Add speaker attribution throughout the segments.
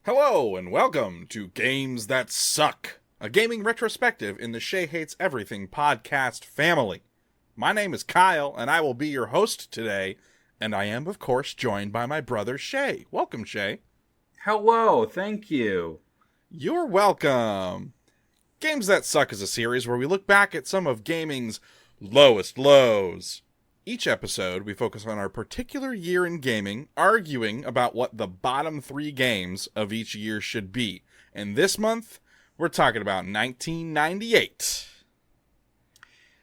Speaker 1: Hello and welcome to Games That Suck, a gaming retrospective in the Shea Hates Everything podcast family. My name is Kyle and I will be your host today, and I am of course joined by my brother Shea. Welcome, Shea.
Speaker 2: Hello, thank you.
Speaker 1: You're welcome. Games That Suck is a series where we look back at some of gaming's lowest lows. Each episode, we focus on our particular year in gaming, arguing about what the bottom 3 games of each year should be. And this month, we're talking about 1998.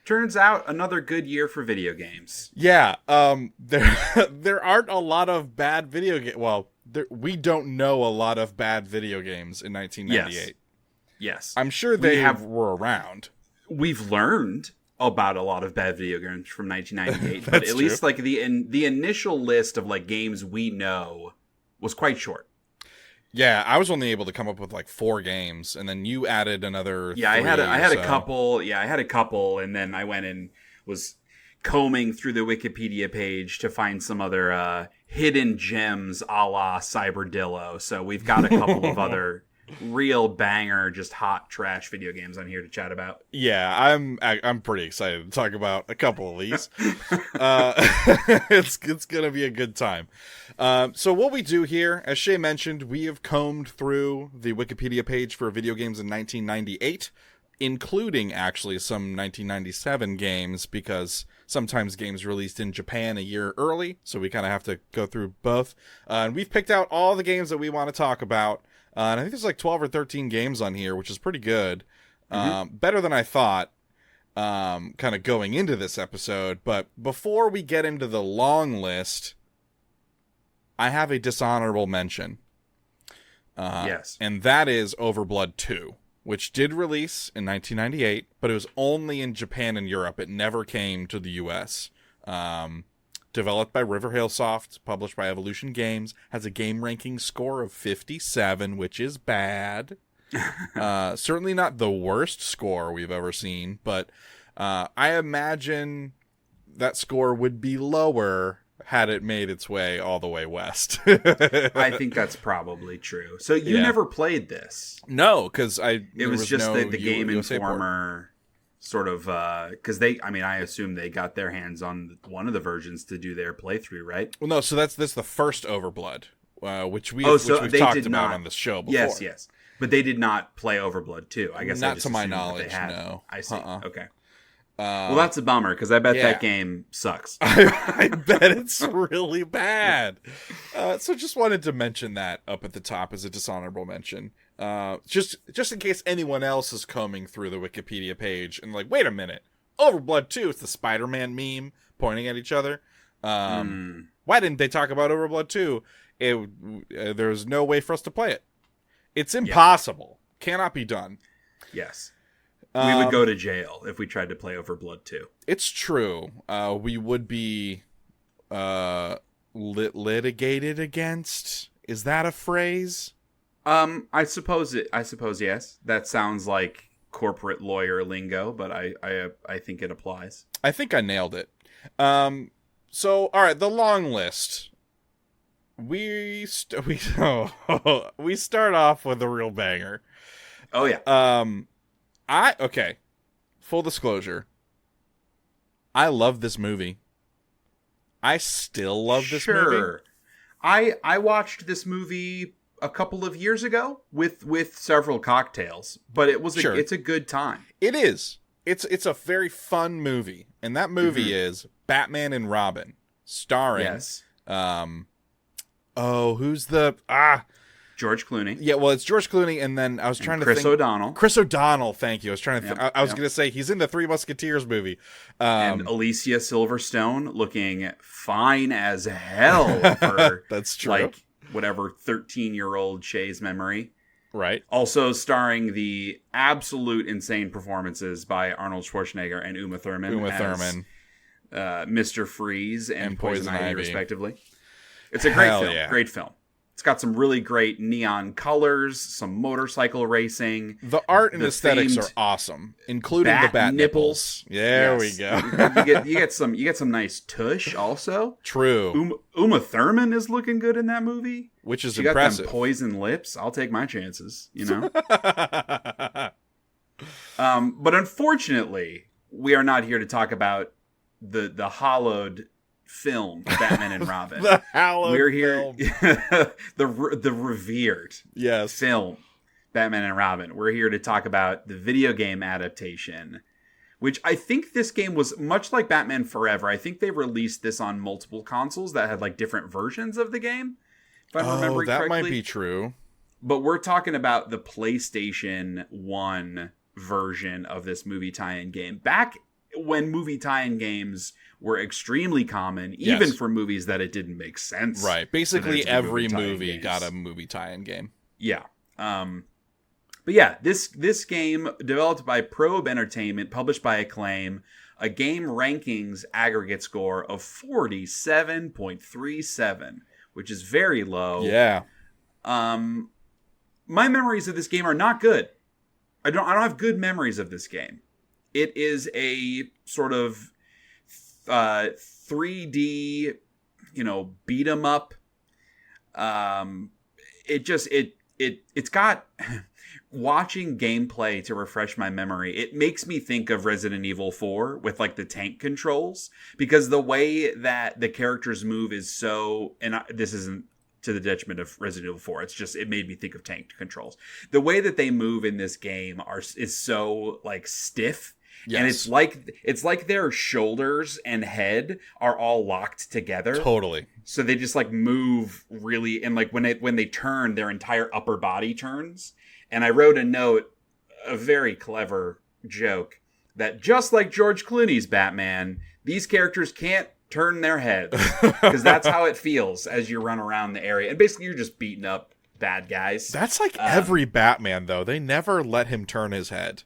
Speaker 2: Turns out, another good year for video games.
Speaker 1: Yeah, there aren't a lot of bad video games. Well, we don't know a lot of bad video games in 1998.
Speaker 2: Yes.
Speaker 1: I'm sure they were around.
Speaker 2: We've learned about a lot of bad video games from 1998, but at least like the initial list of like games we know was quite short.
Speaker 1: Yeah, I was only able to come up with like 4 games, and then you added another.
Speaker 2: Yeah,
Speaker 1: 3
Speaker 2: I had a couple. Yeah, I had a couple, and then I went and was combing through the Wikipedia page to find some other hidden gems a la Cyberdillo. So we've got a couple of other real banger, just hot trash video games on here to chat about.
Speaker 1: Yeah, I'm pretty excited to talk about a couple of these. It's gonna be a good time. So what we do here, as Shea mentioned, we have combed through the Wikipedia page for video games in 1998, including actually some 1997 games, because sometimes games released in Japan a year early, so we kind of have to go through both. And we've picked out all the games that we want to talk about. And I think there's like 12 or 13 games on here, which is pretty good. Better than I thought, kind of going into this episode. But before we get into the long list, I have a dishonorable mention.
Speaker 2: Yes.
Speaker 1: And that is Overblood 2, which did release in 1998, but it was only in Japan and Europe. It never came to the US. Developed by Riverhill, published by Evolution Games, has a game ranking score of 57, which is bad. Certainly not the worst score we've ever seen, but I imagine that score would be lower had it made its way all the way west.
Speaker 2: I think that's probably true. So you never played this?
Speaker 1: No, because
Speaker 2: it was just the Game Informer sort of, because I assume they got their hands on one of the versions to do their playthrough, right?
Speaker 1: Well, no, so that's the first Overblood, which we've talked about on the show before.
Speaker 2: Yes. But they did not play Overblood 2. I guess
Speaker 1: not to my knowledge, no.
Speaker 2: I see. Okay. Well, that's a bummer, because I bet that game sucks.
Speaker 1: I bet it's really bad. So just wanted to mention that up at the top as a dishonorable mention. Just in case anyone else is combing through the Wikipedia page and like, wait a minute, Overblood 2, it's the Spider-Man meme pointing at each other. Why didn't they talk about Overblood 2? There's no way for us to play it. It's impossible. Cannot be done.
Speaker 2: Yes. We would go to jail if we tried to play Overblood 2.
Speaker 1: It's true. We would be litigated against. Is that a phrase?
Speaker 2: I suppose yes. That sounds like corporate lawyer lingo, but I think it applies.
Speaker 1: I think I nailed it. So all right, the long list. We start off with a real banger.
Speaker 2: Oh yeah.
Speaker 1: Okay. Full disclosure. I love this movie. I still love this movie.
Speaker 2: I watched this movie a couple of years ago with several cocktails, but it's a good time.
Speaker 1: It is. It's a very fun movie, and that movie is Batman and Robin, starring who's the
Speaker 2: George Clooney.
Speaker 1: Yeah, well, it's George Clooney, and then I was trying to think... Chris O'Donnell, thank you. I was trying to think... I was going to say, he's in the Three Musketeers movie.
Speaker 2: And Alicia Silverstone, looking fine as hell for...
Speaker 1: That's true.
Speaker 2: Like, whatever, 13-year-old Shay's memory.
Speaker 1: Right.
Speaker 2: Also starring the absolute insane performances by Arnold Schwarzenegger and Uma Thurman. Mr. Freeze and Poison Ivy, respectively. It's a great film. Yeah. Great film. It's It's got some really great neon colors, some motorcycle racing.
Speaker 1: The art and aesthetics are awesome, including the bat nipples. There we go.
Speaker 2: you get some nice tush also.
Speaker 1: True.
Speaker 2: Uma Thurman is looking good in that movie,
Speaker 1: which is
Speaker 2: she
Speaker 1: impressive.
Speaker 2: Got them poison lips. I'll take my chances, you know. But unfortunately, we are not here to talk about the hallowed film Batman and Robin.
Speaker 1: The hallowed
Speaker 2: We're here
Speaker 1: film.
Speaker 2: the revered film Batman and Robin. We're here to talk about the video game adaptation, which I think this game was much like Batman Forever. I think they released this on multiple consoles that had like different versions of the game, if I'm remembering correctly.
Speaker 1: That might be true.
Speaker 2: But we're talking about the PlayStation 1 version of this movie tie-in game. Back when movie tie-in games were extremely common, even for movies that it didn't make sense.
Speaker 1: Right. Basically every movie got a movie tie-in game.
Speaker 2: Yeah. But yeah, this game, developed by Probe Entertainment, published by Acclaim, a game rankings aggregate score of 47.37, which is very low.
Speaker 1: Yeah.
Speaker 2: My memories of this game are not good. I don't have good memories of this game. It is a sort of 3D, beat 'em up. It's got watching gameplay to refresh my memory. It makes me think of Resident Evil 4 with like the tank controls, because the way that the characters move is so, this isn't to the detriment of Resident Evil 4. It's just, it made me think of tank controls. The way that they move in this game is so like stiff. Yes. And it's like their shoulders and head are all locked together.
Speaker 1: Totally.
Speaker 2: So they just like move really, and like when they turn, their entire upper body turns. And I wrote a note, a very clever joke, that just like George Clooney's Batman, these characters can't turn their heads, because that's how it feels as you run around the area. And basically you're just beating up bad guys.
Speaker 1: That's like every Batman, though. They never let him turn his head.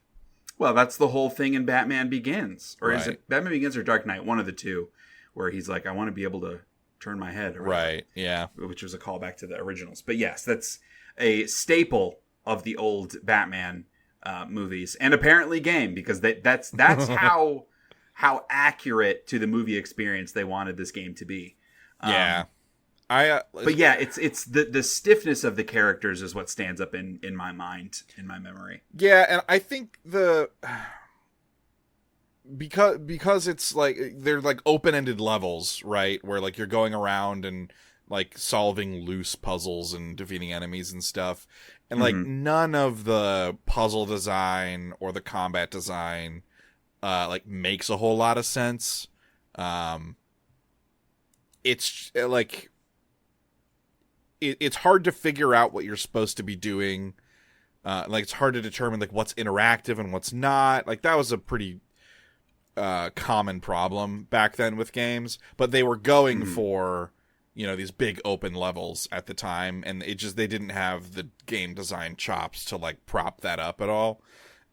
Speaker 2: Well, that's the whole thing in Batman Begins. Or is it Batman Begins or Dark Knight? One of the two, where he's like, I want to be able to turn my head.
Speaker 1: Right, yeah.
Speaker 2: Which was a callback to the originals. But yes, that's a staple of the old Batman movies. And apparently game, because that's how accurate to the movie experience they wanted this game to be.
Speaker 1: Yeah.
Speaker 2: But yeah, it's the stiffness of the characters is what stands up in my mind, in my memory.
Speaker 1: Yeah, and I think because it's like they're like open-ended levels, right? Where like you're going around and like solving loose puzzles and defeating enemies and stuff. And like none of the puzzle design or the combat design like makes a whole lot of sense. It's like it's hard to figure out what you're supposed to be doing. Like it's hard to determine like what's interactive and what's not. Like that was a pretty common problem back then with games, but they were going for, these big open levels at the time, and they didn't have the game design chops to like prop that up at all.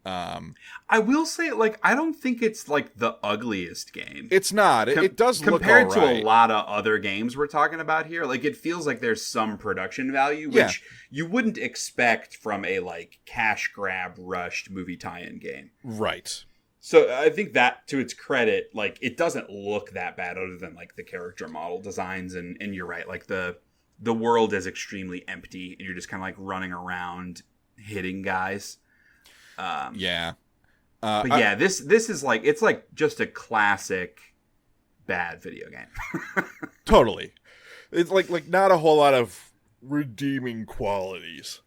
Speaker 2: I will say, like, I don't think it's like the ugliest game.
Speaker 1: It's not. It does look
Speaker 2: compared
Speaker 1: all right
Speaker 2: to a lot of other games we're talking about here. Like, it feels like there's some production value, which you wouldn't expect from a like cash grab rushed movie tie-in game.
Speaker 1: Right.
Speaker 2: So I think that, to its credit, like, it doesn't look that bad, other than like the character model designs, and you're right, like the world is extremely empty, and you're just kind of like running around hitting guys.
Speaker 1: But
Speaker 2: this is like, it's like just a classic bad video game.
Speaker 1: Totally. It's like not a whole lot of redeeming qualities.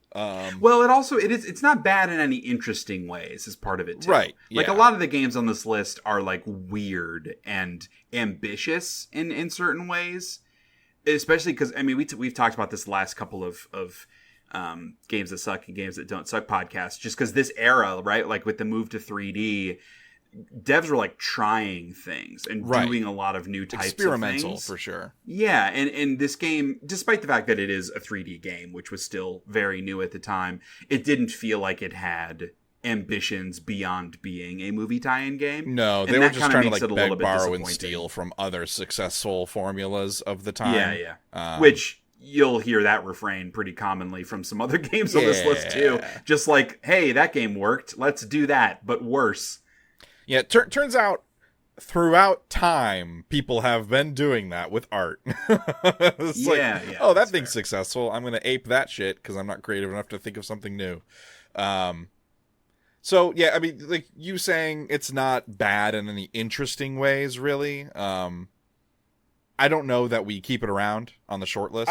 Speaker 2: Well, it's not bad in any interesting ways, is part of it too.
Speaker 1: Right.
Speaker 2: Like a lot of the games on this list are like weird and ambitious in certain ways, especially because we've talked about this last couple of games that suck and games that don't suck podcasts, just because this era, right, like with the move to 3D, devs were like trying things and doing a lot of new types
Speaker 1: experimental
Speaker 2: of things.
Speaker 1: For sure.
Speaker 2: Yeah, and this game, despite the fact that it is a 3D game, which was still very new at the time, it didn't feel like it had ambitions beyond being a movie tie-in game.
Speaker 1: No, they were just trying to like beg, borrow, and steal from other successful formulas of the time.
Speaker 2: Yeah. Which you'll hear that refrain pretty commonly from some other games on this list too. Just like, hey, that game worked. Let's do that, but worse.
Speaker 1: Yeah, turns out throughout time, people have been doing that with art. It's oh, that thing's successful. I'm going to ape that shit because I'm not creative enough to think of something new. So, yeah, I mean, like you saying it's not bad in any interesting ways, really. I don't know that we keep it around on the short list.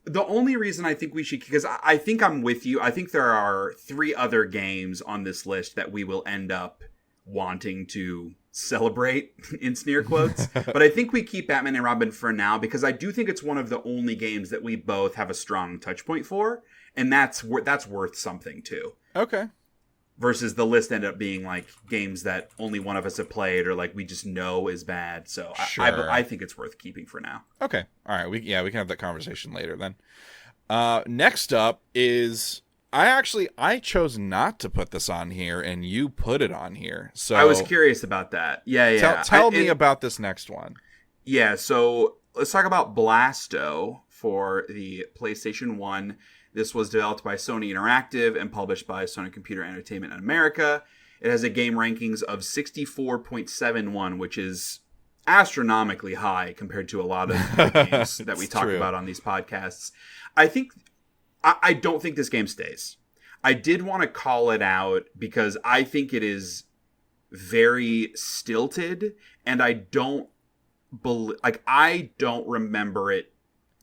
Speaker 2: The only reason I think we should, because I think I'm with you. I think there are 3 other games on this list that we will end up wanting to celebrate in sneer quotes. But I think we keep Batman and Robin for now because I do think it's one of the only games that we both have a strong touch point for. And that's worth something too.
Speaker 1: Okay.
Speaker 2: Versus the list end up being like games that only one of us have played or like we just know is bad. So sure. I think it's worth keeping for now.
Speaker 1: Okay. All right. We can have that conversation later then. Next up is I chose not to put this on here and you put it on here. So
Speaker 2: I was curious about that. Yeah.
Speaker 1: Tell me about this next one.
Speaker 2: Yeah. So let's talk about Blasto for the PlayStation 1. This was developed by Sony Interactive and published by Sony Computer Entertainment in America. It has a game rankings of 64.71, which is astronomically high compared to a lot of the games that we talk about on these podcasts. I don't think this game stays. I did want to call it out because I think it is very stilted, and I don't remember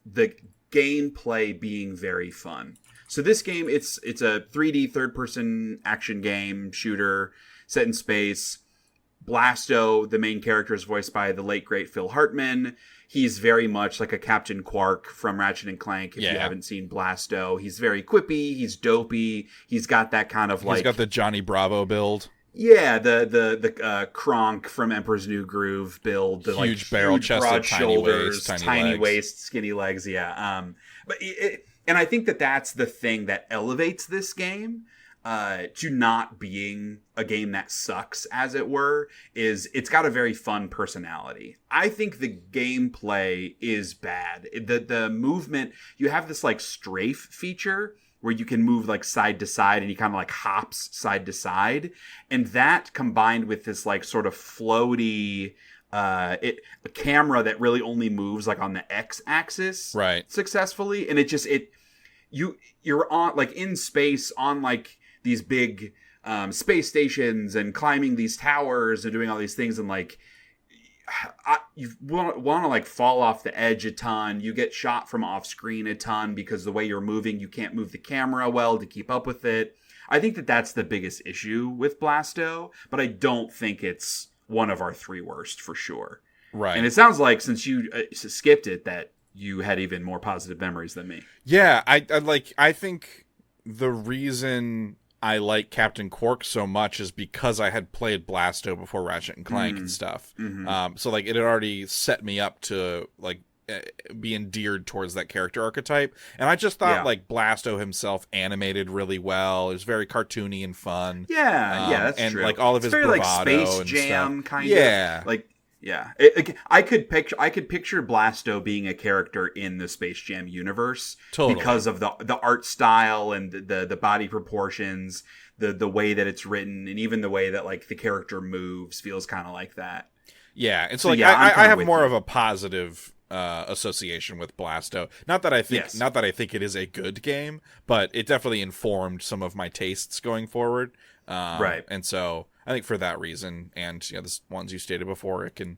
Speaker 2: the gameplay being very fun. So this game, it's a 3D third-person action game shooter set in space. Blasto, the main character, is voiced by the late great Phil Hartman. He's very much like a Captain Quark from Ratchet and Clank. If you haven't seen Blasto, he's very quippy. He's dopey. He's got that kind of like,
Speaker 1: he's got the Johnny Bravo build.
Speaker 2: Yeah, the Kronk from Emperor's New Groove build, the
Speaker 1: huge barrel chested, broad shoulders,
Speaker 2: tiny waist, skinny legs. Yeah, and I think that's the thing that elevates this game to not being a game that sucks, as it were. Is it's got a very fun personality. I think the gameplay is bad. The movement, you have this like strafe feature where you can move like side to side and he kind of like hops side to side. And that combined with this like sort of floaty, a camera that really only moves like on the X axis successfully. And you're on like in space on like these big space stations and climbing these towers and doing all these things. And like, you want to like fall off the edge a ton. You get shot from off screen a ton because the way you're moving, you can't move the camera well to keep up with it. I think that's the biggest issue with Blasto, but I don't think it's one of our 3 worst for sure.
Speaker 1: Right.
Speaker 2: And it sounds like since you skipped it, that you had even more positive memories than me.
Speaker 1: Yeah, I think the reason I like Captain Quark so much is because I had played Blasto before Ratchet and Clank and stuff. Mm-hmm. So like it had already set me up to like be endeared towards that character archetype. And I just thought like Blasto himself animated really well. It was very cartoony and fun.
Speaker 2: Yeah, that's
Speaker 1: and
Speaker 2: true.
Speaker 1: Like all of his
Speaker 2: very
Speaker 1: bravado
Speaker 2: like Space
Speaker 1: and
Speaker 2: Jam
Speaker 1: stuff.
Speaker 2: kind
Speaker 1: of.
Speaker 2: Like yeah. I could picture Blasto being a character in the Space Jam universe because of the art style and the body proportions, the way that it's written, and even the way that like the character moves feels kind of like that.
Speaker 1: Yeah, and so like I have more of a positive association with Blasto. Not that I think it is a good game, but it definitely informed some of my tastes going forward. Right. And so I think for that reason, and the ones you stated before, it can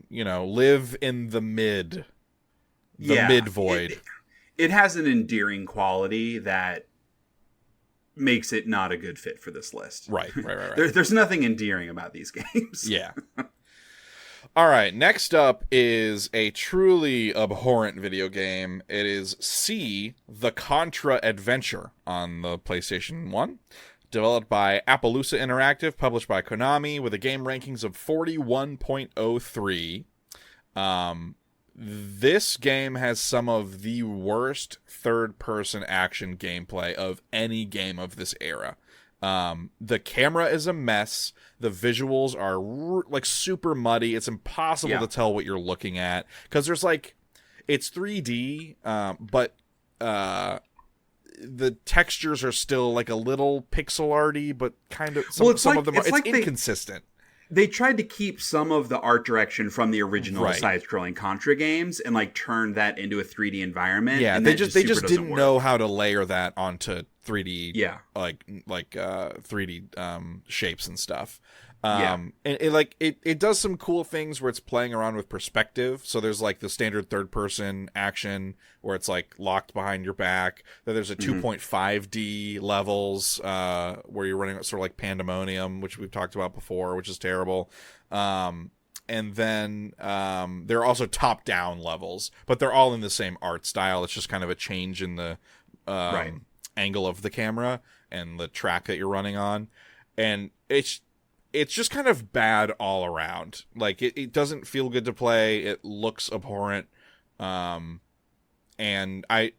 Speaker 1: live in the mid void.
Speaker 2: It has an endearing quality that makes it not a good fit for this list.
Speaker 1: Right.
Speaker 2: There's nothing endearing about these games.
Speaker 1: Yeah. All right, next up is a truly abhorrent video game. It is C, The Contra Adventure on the PlayStation 1. Developed by Appaloosa Interactive, published by Konami, with a game rankings of 41.03. This game has some of the worst third-person action gameplay of any game of this era. The camera is a mess. The visuals are like super muddy. It's impossible to tell what you're looking at because there's like it's 3D, but the textures are still like a little pixel arty, but kind of some of them are, it's inconsistent.
Speaker 2: They tried to keep some of the art direction from the original side-scrolling Contra games and like turn that into a 3D environment.
Speaker 1: Yeah,
Speaker 2: and
Speaker 1: they just didn't know how to layer that onto 3D.
Speaker 2: Yeah,
Speaker 1: like 3D shapes and stuff. And it does some cool things where it's playing around with perspective. So there's like the standard third person action where it's like locked behind your back. Then there's a 2.5D levels where you're running sort of like Pandemonium, which we've talked about before, which is terrible. And then there are also top down levels, but they're all in the same art style. It's just kind of a change in the angle of the camera and the track that you're running on. And it's just kind of bad all around. Like, it doesn't feel good to play. It looks abhorrent. And I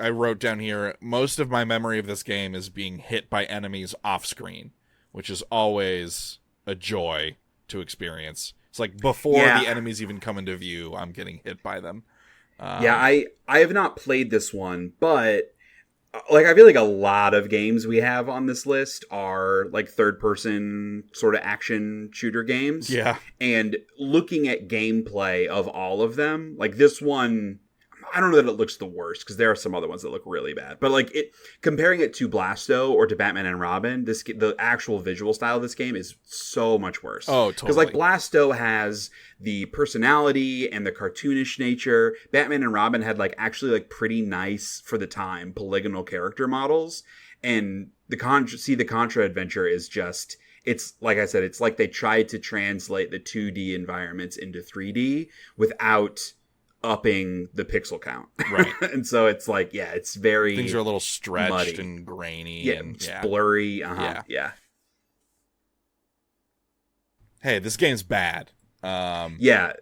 Speaker 1: wrote down here, most of my memory of this game is being hit by enemies off screen, which is always a joy to experience. It's like before the enemies even come into view, I'm getting hit by them.
Speaker 2: I have not played this one, but like, I feel like a lot of games we have on this list are like third-person sort of action shooter games.
Speaker 1: Yeah.
Speaker 2: And looking at gameplay of all of them, like this one, I don't know that it looks the worst because there are some other ones that look really bad. But like comparing it to Blasto or to Batman and Robin, the actual visual style of this game is so much worse.
Speaker 1: Oh, totally.
Speaker 2: Because like Blasto has the personality and the cartoonish nature. Batman and Robin had like actually like pretty nice for the time polygonal character models. And the Contra Adventure is just, it's like I said, it's like they tried to translate the 2D environments into 3D without upping the pixel count.
Speaker 1: Right.
Speaker 2: And so it's like, yeah, it's very...
Speaker 1: Things are a little stretched
Speaker 2: muddy
Speaker 1: and grainy.
Speaker 2: Yeah,
Speaker 1: and
Speaker 2: it's blurry. Yeah.
Speaker 1: Hey, this game's bad.
Speaker 2: Yeah.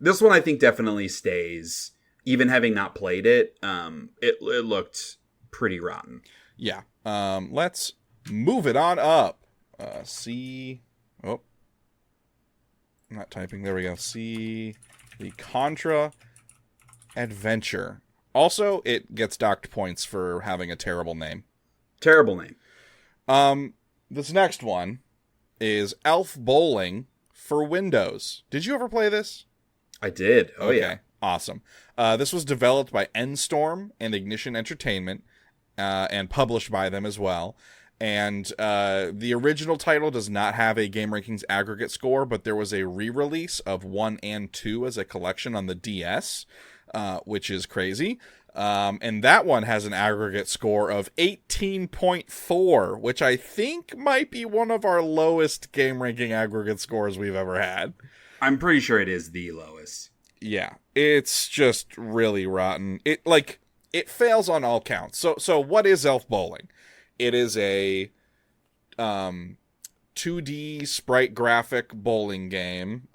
Speaker 2: This one I think definitely stays. Even having not played it, it looked pretty rotten.
Speaker 1: Yeah. Let's move it on up. I'm not typing. There we go. See the Contra Adventure. Also, it gets docked points for having a terrible name.
Speaker 2: Terrible name.
Speaker 1: This next one is Elf Bowling for Windows. Did you ever play this?
Speaker 2: I did. Oh, okay. Yeah.
Speaker 1: Awesome. This was developed by N-Storm and Ignition Entertainment, and published by them as well. And the original title does not have a Game Rankings aggregate score, but there was a re-release of 1 and 2 as a collection on the DS, which is crazy. And that one has an aggregate score of 18.4, which I think might be one of our lowest Game Ranking aggregate scores we've ever had.
Speaker 2: I'm pretty sure it is the lowest.
Speaker 1: Yeah, it's just really rotten. It fails on all counts. So what is Elf Bowling? It is a 2D sprite graphic bowling game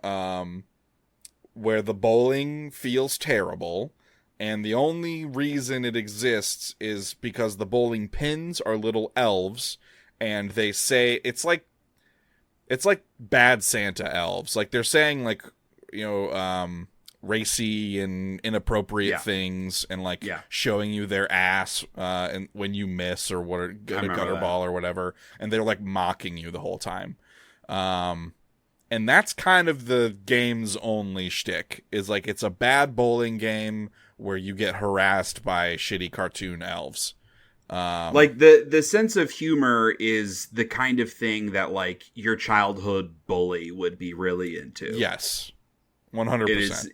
Speaker 1: where the bowling feels terrible, and the only reason it exists is because the bowling pins are little elves, and they say it's like bad Santa elves. Like, they're saying, like, racy and inappropriate things, and showing you their ass and when you miss or what, get a gutter ball or whatever, and they're like mocking you the whole time. And that's kind of the game's only shtick, is like, it's a bad bowling game where you get harassed by shitty cartoon elves.
Speaker 2: Like the sense of humor is the kind of thing that like your childhood bully would be really into.
Speaker 1: Yes. 100%.
Speaker 2: It is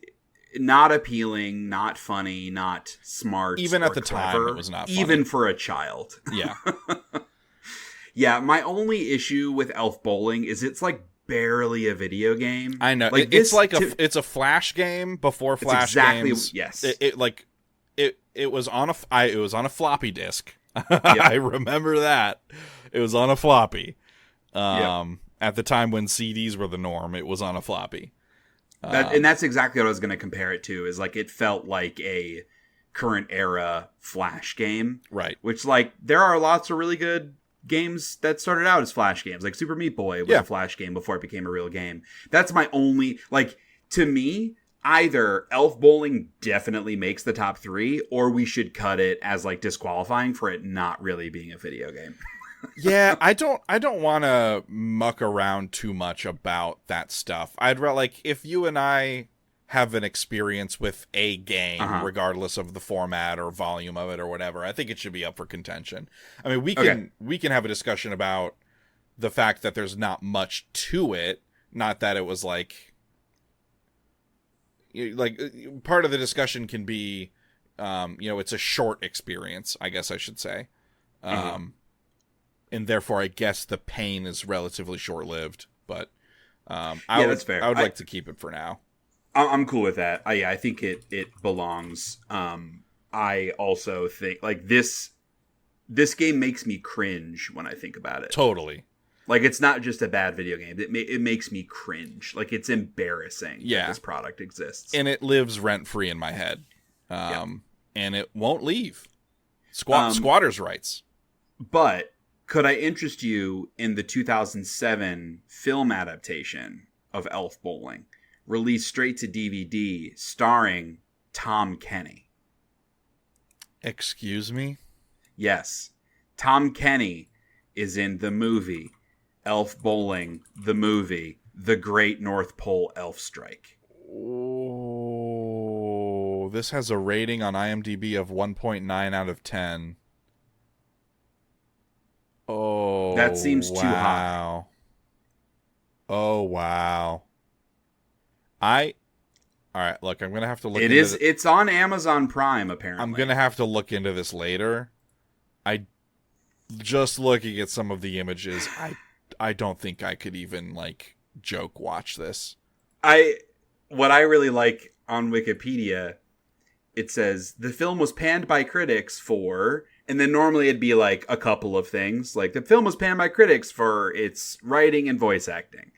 Speaker 2: not appealing, not funny, not smart.
Speaker 1: Even at the
Speaker 2: clever,
Speaker 1: time, it was not funny.
Speaker 2: Even for a child.
Speaker 1: Yeah.
Speaker 2: Yeah, my only issue with Elf Bowling is it's like barely a video game.
Speaker 1: I know. Like, it's like it's a Flash game before Flash games.
Speaker 2: Yes.
Speaker 1: It was on a floppy disk. I remember that. It was on a floppy. At the time when CDs were the norm, it was on a floppy.
Speaker 2: And that's exactly what I was going to compare it to, is like it felt like a current era Flash game.
Speaker 1: Right.
Speaker 2: Which, like, there are lots of really good games that started out as Flash games. Like Super Meat Boy was a Flash game before it became a real game. That's my only, like, to me, either Elf Bowling definitely makes the top 3, or we should cut it as like disqualifying for it not really being a video game.
Speaker 1: Yeah, I don't want to muck around too much about that stuff. I'd rather, like, if you and I have an experience with a game, regardless of the format or volume of it or whatever, I think it should be up for contention. I mean, we can have a discussion about the fact that there's not much to it, not that it was like part of the discussion can be, it's a short experience, I guess I should say. And therefore, I guess the pain is relatively short-lived. But
Speaker 2: that's fair.
Speaker 1: I would like to keep it for now.
Speaker 2: I'm cool with that. I think it belongs. I also think like this game makes me cringe when I think about it.
Speaker 1: Totally.
Speaker 2: Like, it's not just a bad video game. It makes me cringe. Like, it's embarrassing that this product exists.
Speaker 1: And it lives rent-free in my head. And it won't leave. Squatters' rights.
Speaker 2: But could I interest you in the 2007 film adaptation of Elf Bowling, released straight to DVD, starring Tom Kenny?
Speaker 1: Excuse me?
Speaker 2: Yes. Tom Kenny is in the movie Elf Bowling, the movie The Great North Pole Elf Strike.
Speaker 1: Oh, this has a rating on IMDb of 1.9 out of 10. Oh,
Speaker 2: that seems too high.
Speaker 1: Oh, wow. All right, look, I'm going to have to look
Speaker 2: into it. It's on Amazon Prime, apparently.
Speaker 1: I'm going to have to look into this later. Just looking at some of the images, I don't think I could even, like, joke watch this.
Speaker 2: What I really like on Wikipedia, it says, the film was panned by critics for... And then normally it'd be like a couple of things. Like, the film was panned by critics for its writing and voice acting.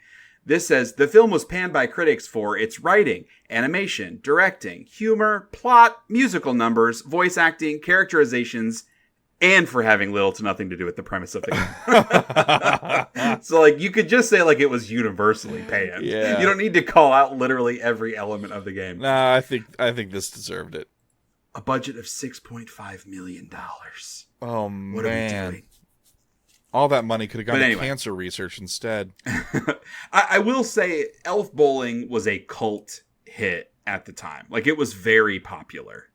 Speaker 2: This says, the film was panned by critics for its writing, animation, directing, humor, plot, musical numbers, voice acting, characterizations, and for having little to nothing to do with the premise of the game. So, like, you could just say, like, it was universally panned.
Speaker 1: Yeah.
Speaker 2: You don't need to call out literally every element of the game.
Speaker 1: Nah, I think this deserved it.
Speaker 2: A budget of $6.5 million.
Speaker 1: Oh,
Speaker 2: what man. Are we doing?
Speaker 1: All that money could have gone to cancer research instead.
Speaker 2: I will say Elf Bowling was a cult hit at the time. Like, it was very popular.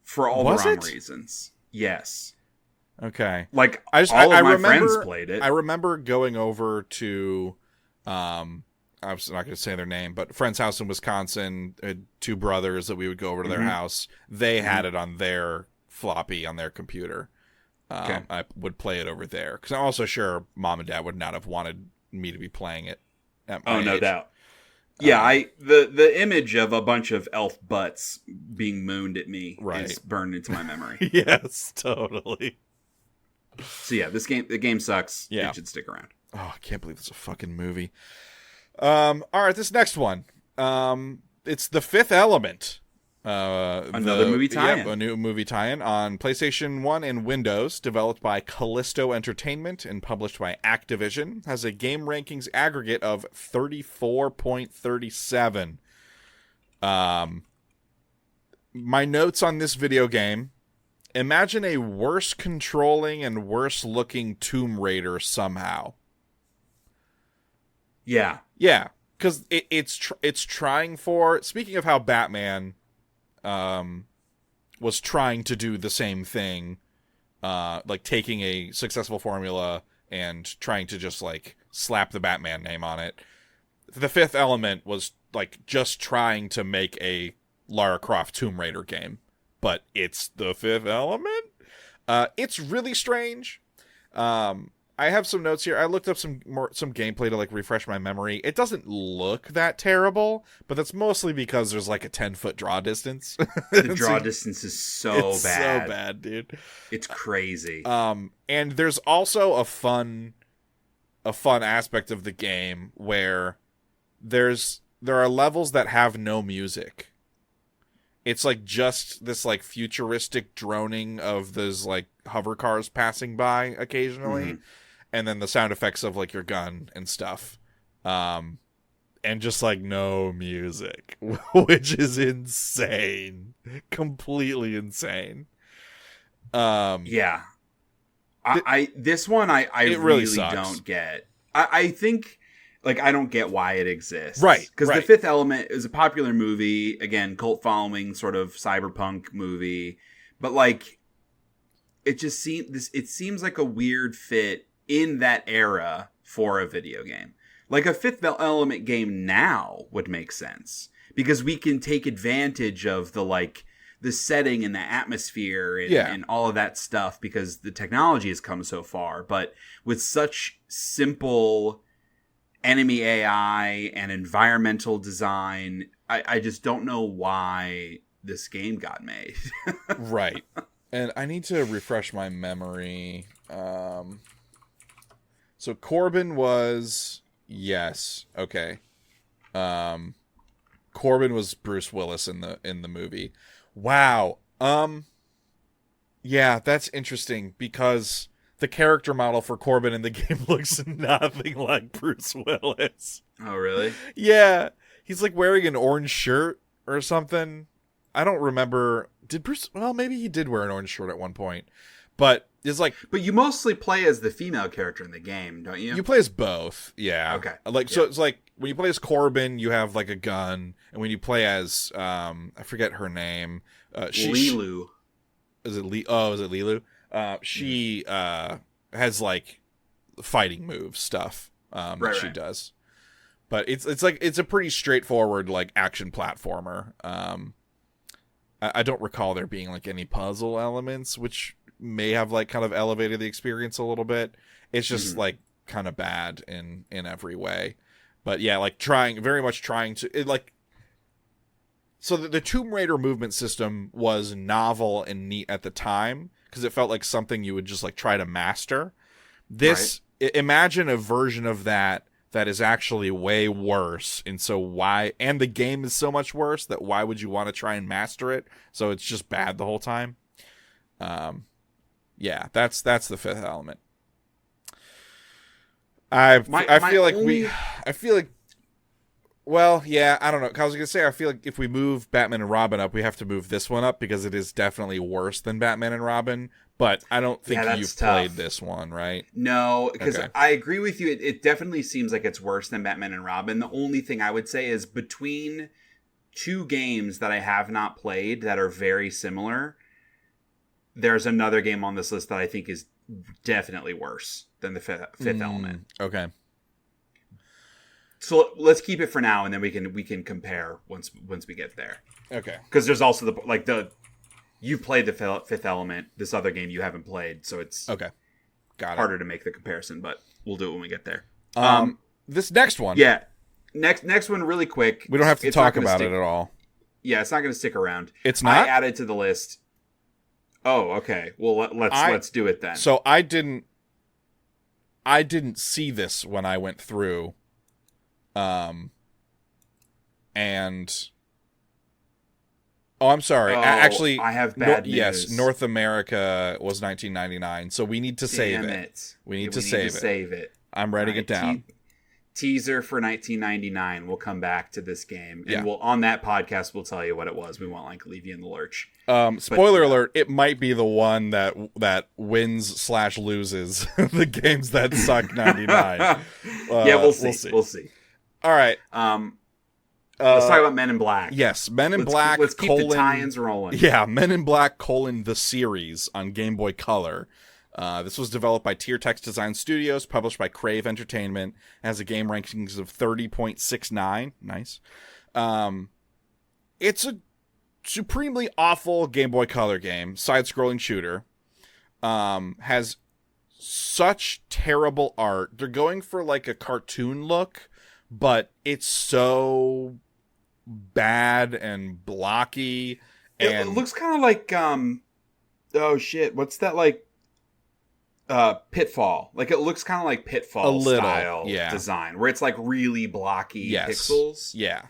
Speaker 2: For all the wrong reasons. Yes.
Speaker 1: Okay.
Speaker 2: Like, all of my friends played it.
Speaker 1: I remember going over to... I'm not going to say their name, but a friend's house in Wisconsin, two brothers that we would go over to their house. They had it on their floppy on their computer. I would play it over there because I'm also sure mom and dad would not have wanted me to be playing it at my age.
Speaker 2: No doubt. Yeah, the image of a bunch of elf butts being mooned at me is burned into my memory.
Speaker 1: Yes, totally.
Speaker 2: So yeah, the game sucks. Yeah. It should stick around.
Speaker 1: Oh, I can't believe it's a fucking movie. All right, this next one. It's The Fifth Element.
Speaker 2: Another movie tie-in.
Speaker 1: Yep, a new movie tie-in on PlayStation 1 and Windows, developed by Callisto Entertainment and published by Activision. Has a game rankings aggregate of 34.37. My notes on this video game. Imagine a worse controlling and worse looking Tomb Raider somehow.
Speaker 2: Yeah.
Speaker 1: Yeah, because it's trying for... Speaking of how Batman was trying to do the same thing, like taking a successful formula and trying to just, like, slap the Batman name on it. The Fifth Element was, like, just trying to make a Lara Croft Tomb Raider game. But it's The Fifth Element? It's really strange. I have some notes here. I looked up some gameplay to, like, refresh my memory. It doesn't look that terrible, but that's mostly because there's, like, a 10-foot draw distance.
Speaker 2: The draw distance is so bad.
Speaker 1: So bad, dude.
Speaker 2: It's crazy.
Speaker 1: And there's also a fun aspect of the game where there are levels that have no music. It's, like, just this, like, futuristic droning of those, like, hover cars passing by occasionally. Mm-hmm. And then the sound effects of, like, your gun and stuff. And and just like no music, which is insane, completely insane.
Speaker 2: Yeah, this one I really don't get. I think like I don't get why it exists,
Speaker 1: right?
Speaker 2: Because The Fifth Element is a popular movie, again, cult following, sort of cyberpunk movie, but like it seems like a weird fit in that era for a video game. Like a Fifth Element game now would make sense because we can take advantage of the setting and the atmosphere and all of that stuff because the technology has come so far. But with such simple enemy AI and environmental design, I just don't know why this game got made.
Speaker 1: Right. And I need to refresh my memory. So Corbin was... Yes. Okay. Corbin was Bruce Willis in the movie. Wow. Yeah, that's interesting because the character model for Corbin in the game looks nothing like Bruce Willis.
Speaker 2: Oh, really?
Speaker 1: Yeah. He's like wearing an orange shirt or something. I don't remember. Did Bruce... Well, maybe he did wear an orange shirt at one point. But it's like...
Speaker 2: But you mostly play as the female character in the game, don't you?
Speaker 1: You play as both, yeah.
Speaker 2: Okay.
Speaker 1: So it's like, when you play as Corbin, you have, like, a gun. And when you play as, I forget her name.
Speaker 2: Lilu.
Speaker 1: Is it Lilu? She has, like, fighting moves stuff that she does. But it's like, it's a pretty straightforward, like, action platformer. I don't recall there being, like, any puzzle elements, which... may have like kind of elevated the experience a little bit. It's just like kind of bad in every way. But yeah, like very much trying to so the Tomb Raider movement system was novel and neat at the time because it felt like something you would just like try to master. This imagine a version of that is actually way worse, and the game is so much worse that why would you want to try and master it? So it's just bad the whole time. Yeah, that's the Fifth Element. I feel like well, yeah, I don't know. I was gonna say I feel like if we move Batman and Robin up, we have to move this one up because it is definitely worse than Batman and Robin. But I don't think you've played this one, right?
Speaker 2: No, because I agree with you. It definitely seems like it's worse than Batman and Robin. The only thing I would say is between two games that I have not played that are very similar, there's another game on this list that I think is definitely worse than the Fifth Element.
Speaker 1: Okay.
Speaker 2: So let's keep it for now, and then we can compare once we get there.
Speaker 1: Okay.
Speaker 2: Because there's also you've played the Fifth Element. This other game you haven't played, so it's harder to make the comparison. But we'll do it when we get there.
Speaker 1: This next one,
Speaker 2: next one, really quick.
Speaker 1: We don't have to talk about it at all.
Speaker 2: Yeah, it's not going to stick around.
Speaker 1: It's not.
Speaker 2: I added to the list. Oh, okay. Well, let's do it then.
Speaker 1: So I didn't see this when I went through, and I'm sorry. Actually,
Speaker 2: I have bad news.
Speaker 1: Yes, North America was 1999, so we need to save it. We need to save it. I'm writing it down.
Speaker 2: Teaser for 1999. We'll come back to this game, and we'll on that podcast we'll tell you what it was. We won't leave you in the lurch.
Speaker 1: Spoiler alert: it might be the one that wins/loses the games that suck 99.
Speaker 2: We'll see. We'll see.
Speaker 1: All right.
Speaker 2: Let's talk about Men in Black.
Speaker 1: Yes, Men in Black.
Speaker 2: Let's keep the tie-ins rolling.
Speaker 1: Yeah, Men in Black: the series on Game Boy Color. This was developed by Tier Text Design Studios, published by Crave Entertainment, has a game rankings of 30.69. Nice. It's a supremely awful Game Boy Color game, side-scrolling shooter. Has such terrible art. They're going for like a cartoon look, but it's so bad and blocky. And
Speaker 2: it looks kind of like oh shit, what's that like? Pitfall. Like it looks kind of like Pitfall style design, where it's like really blocky pixels.
Speaker 1: Yeah,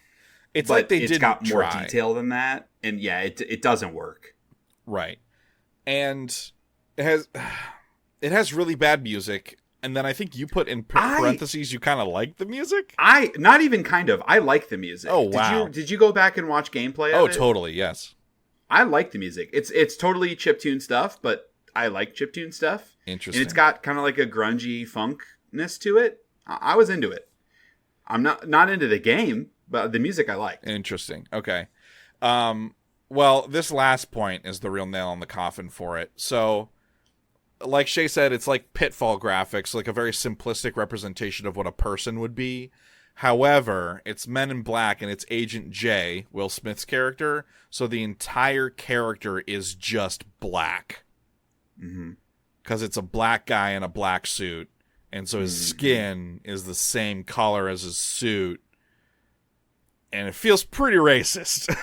Speaker 1: it's like
Speaker 2: it's got more detail than that, and it doesn't work.
Speaker 1: Right, and it has really bad music. And then I think you put in parentheses you kind of like the music?
Speaker 2: Not even kind of. I like the music.
Speaker 1: Oh, wow.
Speaker 2: Did you go back and watch gameplay of it?
Speaker 1: Oh, totally, yes.
Speaker 2: I like the music. It's totally chiptune stuff, but I like chiptune stuff.
Speaker 1: Interesting.
Speaker 2: And it's got kind of like a grungy funkness to it. I was into it. I'm not into the game, but the music I like.
Speaker 1: Interesting. Okay. Well, this last point is the real nail in the coffin for it. So, like Shea said, it's like Pitfall graphics, like a very simplistic representation of what a person would be. However, it's Men in Black and it's Agent J, Will Smith's character, so the entire character is just black. Because it's a black guy in a black suit, and so his skin is the same color as his suit, and it feels pretty racist.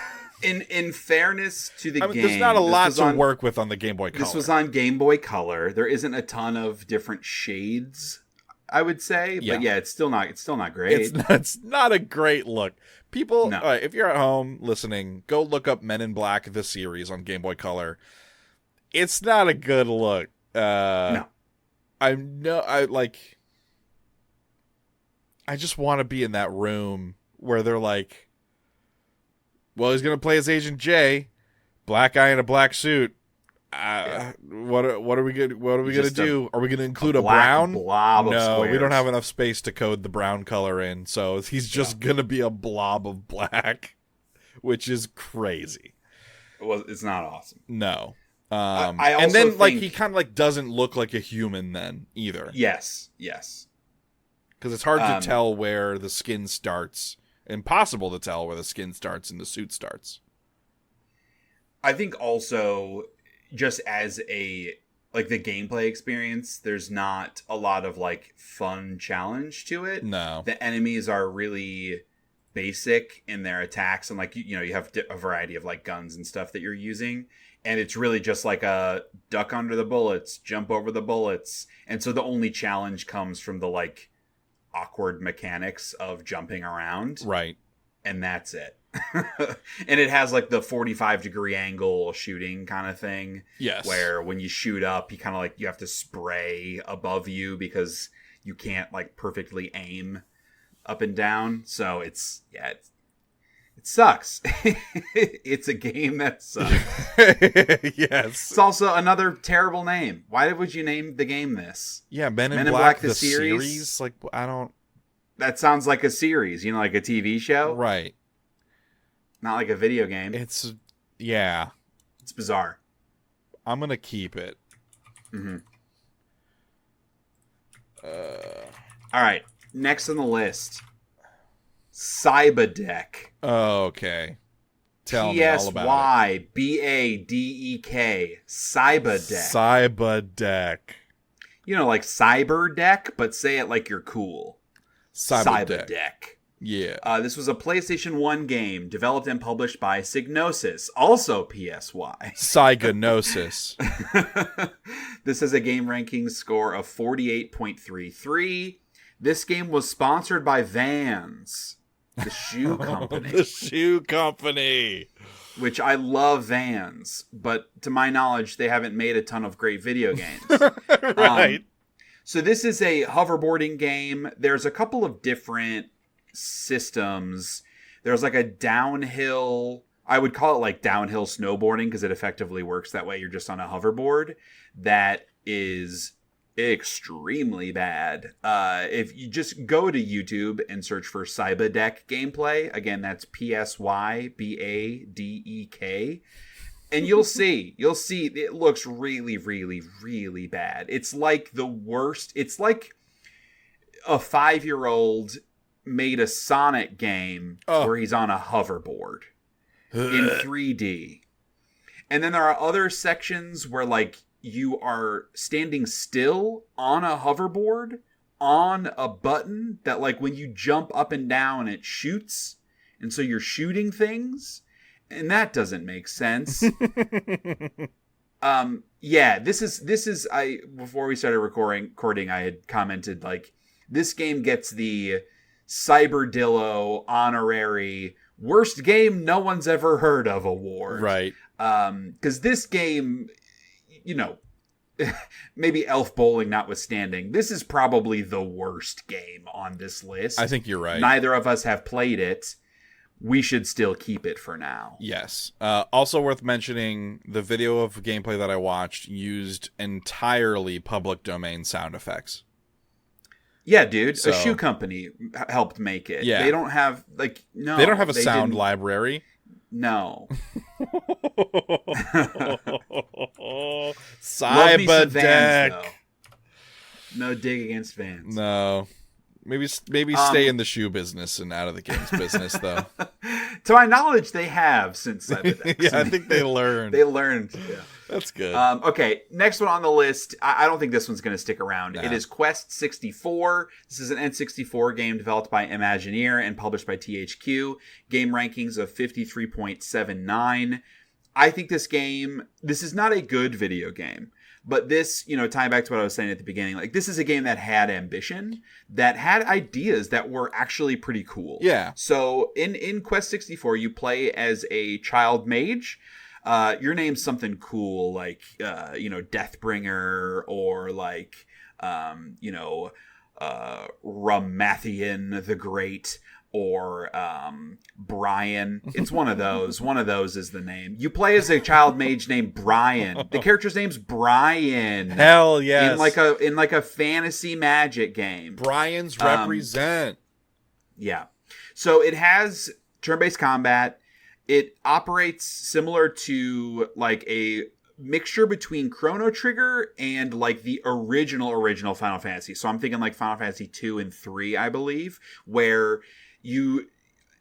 Speaker 2: In fairness to the game,
Speaker 1: there's not a lot to work with on the Game Boy Color.
Speaker 2: This was on Game Boy Color. There isn't a ton of different shades, I would say. Yeah. But yeah, it's still not great.
Speaker 1: It's not a great look. People, no. If you're at home listening, go look up Men in Black, the series on Game Boy Color. It's not a good look. No. I just want to be in that room where they're like, well, he's gonna play as Agent J, black guy in a black suit. What are we gonna do? Are we gonna include a brown
Speaker 2: blob?
Speaker 1: No, we don't have enough space to code the brown color in, so he's just gonna be a blob of black, which is crazy.
Speaker 2: Well, it's not awesome.
Speaker 1: No.
Speaker 2: I also
Speaker 1: and then
Speaker 2: think...
Speaker 1: he kind of doesn't look like a human then either.
Speaker 2: Yes.
Speaker 1: Because it's hard to tell where the skin starts. Impossible to tell where the skin starts and the suit starts.
Speaker 2: I think also, just as the gameplay experience, there's not a lot of fun challenge to it.
Speaker 1: No.
Speaker 2: The enemies are really basic in their attacks, and you have a variety of guns and stuff that you're using, and it's really just like a duck under the bullets, jump over the bullets, and so the only challenge comes from the awkward mechanics of jumping around,
Speaker 1: right?
Speaker 2: And that's it. And it has the 45-degree angle shooting kind of thing.
Speaker 1: Yes,
Speaker 2: where when you shoot up, you kind of you have to spray above you because you can't perfectly aim up and down. So it sucks. It's a game that sucks.
Speaker 1: Yes.
Speaker 2: It's also another terrible name. Why would you name the game this?
Speaker 1: Yeah, Men in Black the series? I don't...
Speaker 2: That sounds like a series, like a TV show?
Speaker 1: Right.
Speaker 2: Not like a video game.
Speaker 1: It's... Yeah.
Speaker 2: It's bizarre.
Speaker 1: I'm gonna keep it.
Speaker 2: Mm-hmm. All right. Next on the list... Psybadek.
Speaker 1: Oh, okay. Tell me all about it.
Speaker 2: Psybadek. Psybadek.
Speaker 1: Psybadek.
Speaker 2: Like Cyberdeck, but say it like you're cool. Psybadek.
Speaker 1: Yeah.
Speaker 2: This was a PlayStation 1 game developed and published by Psygnosis, also PSY.
Speaker 1: Psygnosis.
Speaker 2: This has a game ranking score of 48.33. This game was sponsored by Vans. The shoe company.
Speaker 1: The shoe company.
Speaker 2: Which I love Vans, but to my knowledge, they haven't made a ton of great video games.
Speaker 1: Right.
Speaker 2: So this is a hoverboarding game. There's a couple of different systems. There's a downhill... I would call it downhill snowboarding because it effectively works that way. You're just on a hoverboard. That is... extremely bad. If you just go to YouTube and search for Psybadek gameplay, again, that's Psybadek, and you'll see it looks really, really, really bad. It's the worst. It's like a 5-year-old made a Sonic game where he's on a hoverboard in 3D. And then there are other sections where you are standing still on a hoverboard on a button that when you jump up and down it shoots, and so you're shooting things, and that doesn't make sense. This is I before we started recording I had commented this game gets the Cyberdillo honorary worst game no one's ever heard of award,
Speaker 1: right?
Speaker 2: Because this game, maybe Elf Bowling notwithstanding, this is probably the worst game on this list.
Speaker 1: I think you're right.
Speaker 2: Neither of us have played it. We should still keep it for now.
Speaker 1: Yes. Also worth mentioning, the video of gameplay that I watched used entirely public domain sound effects.
Speaker 2: Yeah, dude. A shoe company helped make it.
Speaker 1: Yeah.
Speaker 2: They don't have, like, no.
Speaker 1: They don't have a sound library.
Speaker 2: No.
Speaker 1: Psybadek.
Speaker 2: No dig against Vans.
Speaker 1: No. Maybe stay in the shoe business and out of the games business, though.
Speaker 2: To my knowledge, they have since Psybadek.
Speaker 1: Yeah, I think they learned.
Speaker 2: Yeah.
Speaker 1: That's good.
Speaker 2: Okay, next one on the list. I don't think this one's going to stick around.
Speaker 1: Nah.
Speaker 2: It is Quest 64. This is an N64 game developed by Imagineer and published by THQ. Game rankings of 53.79. I think this is not a good video game. But this, tying back to what I was saying at the beginning, like, this is a game that had ambition, that had ideas that were actually pretty cool.
Speaker 1: Yeah.
Speaker 2: So in Quest 64, you play as a child mage. Your name's something cool, like, Deathbringer, or like, Ramathian the Great, or Brian. It's one of those. One of those is the name. You play as a child mage named Brian. The character's name's Brian.
Speaker 1: Hell yes.
Speaker 2: In like a fantasy magic game.
Speaker 1: Brian's represent.
Speaker 2: Yeah. So it has turn-based combat. It operates similar to like a mixture between Chrono Trigger and like the original Final Fantasy. So I'm thinking like Final Fantasy 2 and 3, I believe, where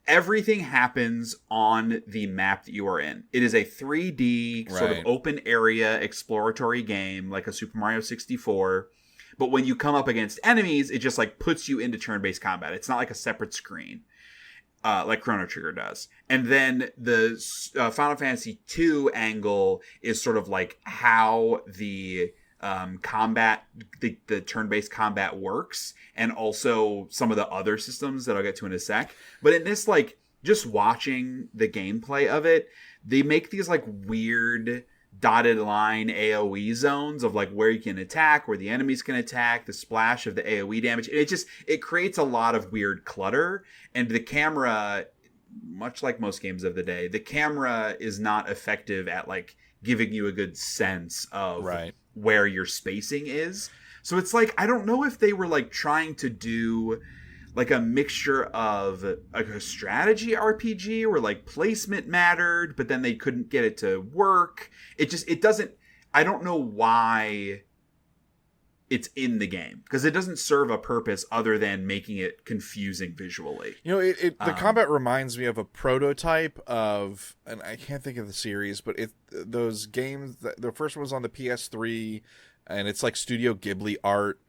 Speaker 2: everything happens on the map that you are in. It is a 3D sort of open area exploratory game, like a Super Mario 64. But when you come up against enemies, it just like puts you into turn-based combat. It's not like a separate screen, like Chrono Trigger does. And then the Final Fantasy 2 angle is sort of like how the combat, the turn-based combat works, and also some of the other systems that I'll get to in a sec. But in this, like, just watching the gameplay of it, they make these like weird dotted line AoE zones of like where you can attack, where the enemies can attack, the splash of the AoE damage. It creates a lot of weird clutter, and the camera, much like most games of the day, the camera is not effective at like giving you a good sense of where your spacing is. So it's like, I don't know if they were like trying to do like a mixture of like a strategy RPG where like placement mattered, but then they couldn't get it to work. It doesn't, I don't know why it's in the game, because it doesn't serve a purpose other than making it confusing visually.
Speaker 1: The combat reminds me of a prototype of, and I can't think of the series, but those games, the first one was on the PS3, and it's like Studio Ghibli art.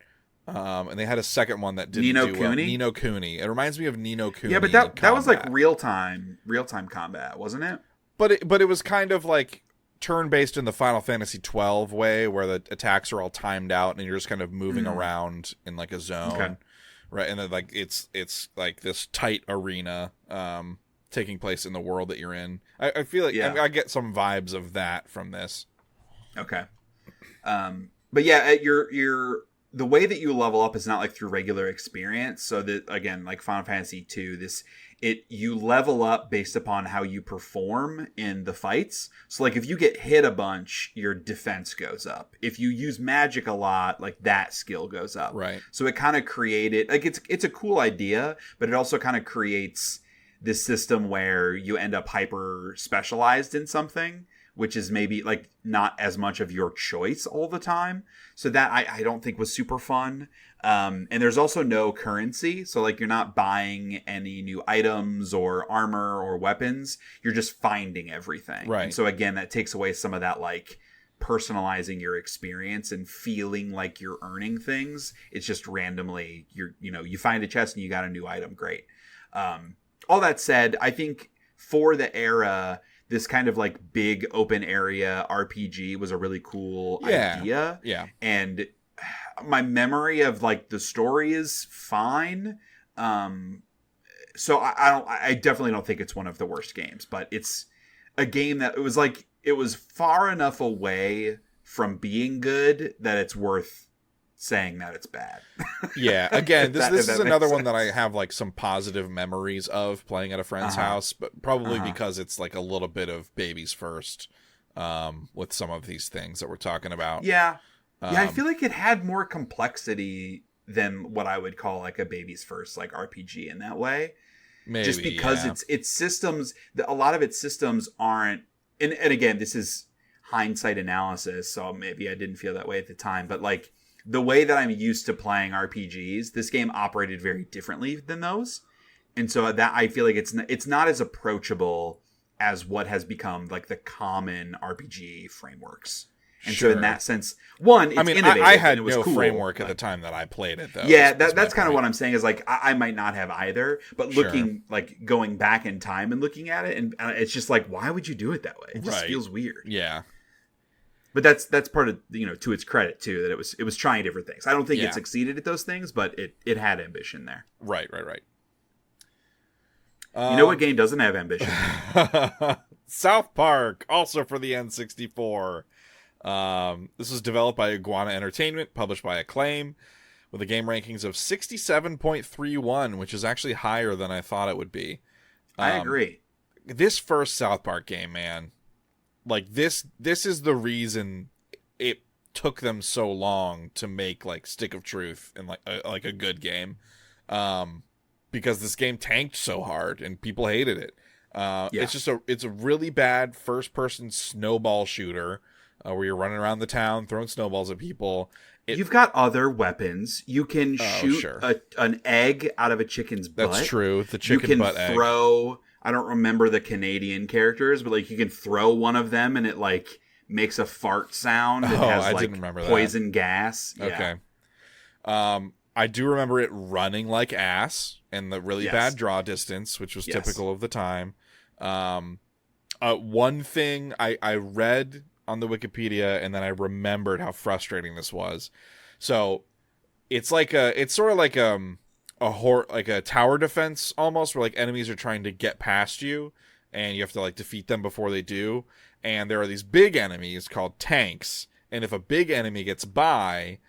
Speaker 1: And they had a second one that didn't
Speaker 2: Ni no
Speaker 1: do
Speaker 2: Kuni?
Speaker 1: well. Ni no Kuni. It reminds me of Ni no Kuni.
Speaker 2: Yeah, but that was like real time combat, wasn't it?
Speaker 1: But it was kind of like turn-based in the Final Fantasy 12 way, where the attacks are all timed out and you're just kind of moving around in like a zone. Right? And then like it's like this tight arena taking place in the world that you're in. I feel like I get some vibes of that from this. Okay.
Speaker 2: But yeah, your the way that you level up is not like through regular experience. So that, again, like Final Fantasy 2, you level up based upon how you perform in the fights. So like if you get hit a bunch, your defense goes up. If you use magic a lot, like that skill goes up.
Speaker 1: Right.
Speaker 2: So it kind of created, like, it's a cool idea, but it also kind of creates this system where you end up hyper specialized in something, which is maybe like not as much of your choice all the time. So that I don't think was super fun. And there's also no currency. So like you're not buying any new items or armor or weapons. You're just finding everything.
Speaker 1: Right.
Speaker 2: And so again, that takes away some of that like personalizing your experience and feeling like you're earning things. It's just randomly, you find a chest and you got a new item. Great. All that said, I think for the era, this kind of like big open area RPG was a really cool idea.
Speaker 1: Yeah.
Speaker 2: And my memory of like the story is fine. So I definitely don't think it's one of the worst games, but it's a game that it was far enough away from being good that it's worth saying that it's bad.
Speaker 1: Yeah, again, this is another one that I
Speaker 2: sense.
Speaker 1: have like some positive memories of playing at a friend's house, but probably because it's like a little bit of babies first with some of these things that we're talking about.
Speaker 2: Yeah. Yeah, I feel like it had more complexity than what I would call like a baby's first like RPG in that way.
Speaker 1: Maybe,
Speaker 2: just because its systems, a lot of its systems aren't, and again, this is hindsight analysis, so maybe I didn't feel that way at the time, but like the way that I'm used to playing RPGs, this game operated very differently than those. And so that I feel like it's not as approachable as what has become like the common RPG frameworks. And so in that sense, one, it's innovative.
Speaker 1: I had
Speaker 2: and it was
Speaker 1: no
Speaker 2: cool,
Speaker 1: framework at the time that I played it, though.
Speaker 2: Yeah, that's kind of what I'm saying is like, I might not have either, but looking, like going back in time and looking at it, and it's just like, why would you do it that way? It just feels weird.
Speaker 1: Yeah.
Speaker 2: But that's part of, to its credit too, that it was trying different things. I don't think it succeeded at those things, but it had ambition there.
Speaker 1: Right.
Speaker 2: You know what game doesn't have ambition?
Speaker 1: South Park, also for the N64. This was developed by Iguana Entertainment, published by Acclaim, with a game rankings of 67.31, which is actually higher than I thought it would be.
Speaker 2: I agree.
Speaker 1: This first South Park game, man, like this is the reason it took them so long to make like Stick of Truth and like a good game, because this game tanked so hard and people hated it. It's a really bad first person snowball shooter. Where you're running around the town throwing snowballs at people.
Speaker 2: You've got other weapons. You can shoot an egg out of a chicken's butt.
Speaker 1: That's true. The chicken butt egg.
Speaker 2: You can throw. I don't remember the Canadian characters, but like you can throw one of them and it like makes a fart sound. It has
Speaker 1: I
Speaker 2: like
Speaker 1: didn't remember
Speaker 2: poison gas.
Speaker 1: Okay. I do remember it running like ass and the really bad draw distance, which was typical of the time. One thing I read on the Wikipedia, and then I remembered how frustrating this was. So it's sort of like a tower defense almost, where like enemies are trying to get past you, and you have to like defeat them before they do. And there are these big enemies called tanks, and if a big enemy gets by,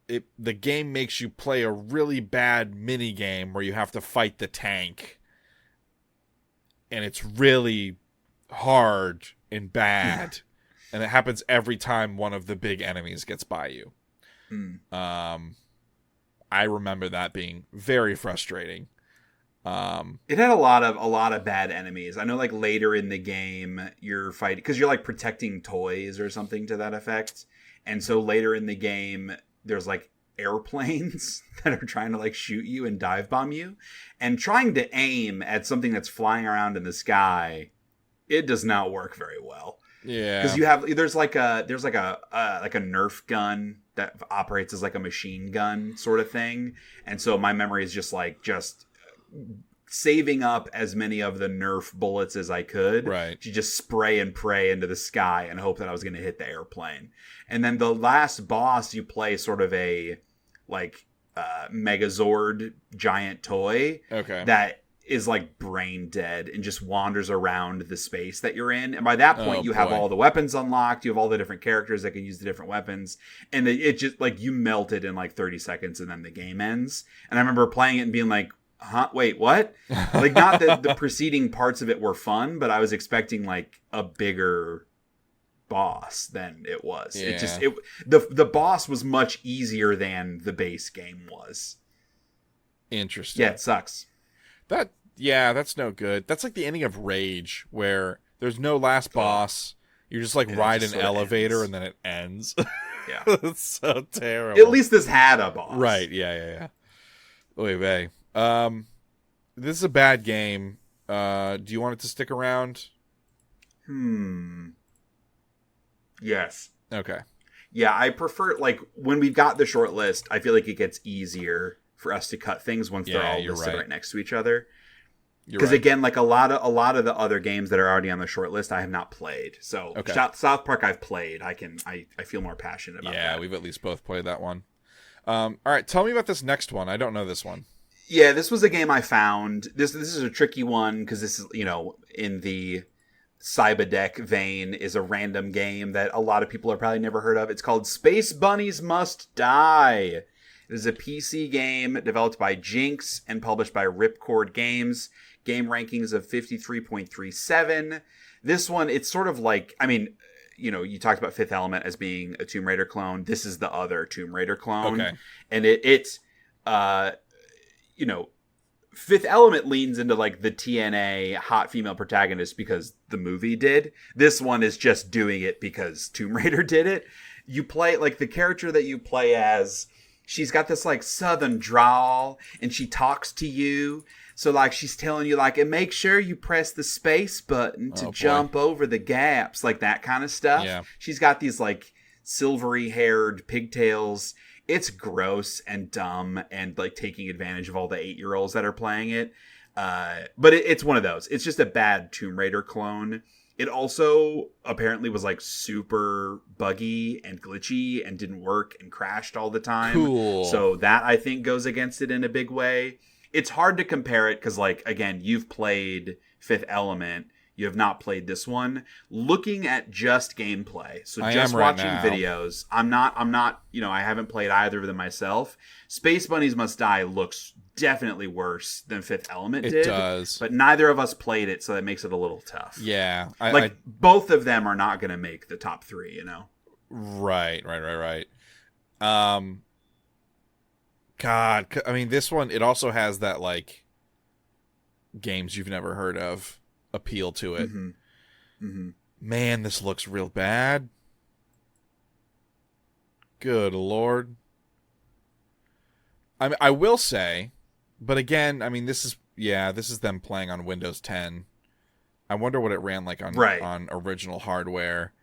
Speaker 1: the game makes you play a really bad mini game where you have to fight the tank, and it's really hard and bad. And it happens every time one of the big enemies gets by you. I remember that being very frustrating.
Speaker 2: It had a lot of bad enemies. I know like later in the game you're fighting because you're like protecting toys or something to that effect. And so later in the game there's like airplanes that are trying to like shoot you and dive bomb you, and trying to aim at something that's flying around in the sky. It does not work very well.
Speaker 1: Yeah,
Speaker 2: because there's like a Nerf gun that operates as like a machine gun sort of thing, and so my memory is just saving up as many of the Nerf bullets as I could,
Speaker 1: right,
Speaker 2: to just spray and pray into the sky and hope that I was going to hit the airplane. And then the last boss, you play sort of a like Megazord giant toy, that is like brain dead and just wanders around the space that you're in. And by that point, you have all the weapons unlocked. You have all the different characters that can use the different weapons. And it just like you melt it in like 30 seconds and then the game ends. And I remember playing it and being like, huh, wait, what? Like, not that the preceding parts of it were fun, but I was expecting like a bigger boss than it was.
Speaker 1: Yeah.
Speaker 2: The boss was much easier than the base game was.
Speaker 1: Interesting.
Speaker 2: Yeah, it sucks.
Speaker 1: That's no good. That's like the ending of Rage, where there's no last boss. You're just like ride an elevator and then it ends.
Speaker 2: Yeah.
Speaker 1: It's so terrible.
Speaker 2: At least this had a boss.
Speaker 1: Right, yeah. Oy vey. This is a bad game. Do you want it to stick around?
Speaker 2: Yes.
Speaker 1: Okay.
Speaker 2: Yeah, I prefer, like, when we've got the short list, I feel like it gets easier for us to cut things once they're all listed right next to each other. Because again, like a lot of the other games that are already on the short list, I have not played. So South Park I've played. I feel more passionate about that.
Speaker 1: Yeah, we've at least both played that one. All right, tell me about this next one. I don't know this one.
Speaker 2: Yeah, this was a game I found. This is a tricky one because this is, in the Psybadek vein is a random game that a lot of people have probably never heard of. It's called Space Bunnies Must Die. It is a PC game developed by Jinx and published by Ripcord Games. Game rankings of 53.37. This one, it's sort of like, I mean, you talked about Fifth Element as being a Tomb Raider clone. This is the other Tomb Raider clone.
Speaker 1: Okay.
Speaker 2: And it's Fifth Element leans into like the TNA hot female protagonist because the movie did. This one is just doing it because Tomb Raider did it. You play, like, the character that you play as, she's got this like southern drawl and she talks to you. So, like, she's telling you, like, and make sure you press the space button to jump over the gaps, like that kind of stuff.
Speaker 1: Yeah. She's
Speaker 2: got these, like, silvery-haired pigtails. It's gross and dumb and, like, taking advantage of all the 8-year-olds that are playing it. But it's one of those. It's just a bad Tomb Raider clone. It also apparently was, like, super buggy and glitchy and didn't work and crashed all the time.
Speaker 1: Cool.
Speaker 2: So that, I think, goes against it in a big way. It's hard to compare it because, like, again, you've played Fifth Element. You have not played this one. Looking at just gameplay, so just watching videos, I'm not, I haven't played either of them myself. Space Bunnies Must Die looks definitely worse than Fifth Element did. It does. But neither of us played it, so that makes it a little tough.
Speaker 1: Yeah.
Speaker 2: Both of them are not going to make the top 3,
Speaker 1: Right. God, I mean, this one, it also has that, like, games you've never heard of appeal to it.
Speaker 2: Mm-hmm. Mm-hmm.
Speaker 1: Man, this looks real bad. Good Lord. I mean, I will say, but again, I mean, this is them playing on Windows 10. I wonder what it ran like on original hardware.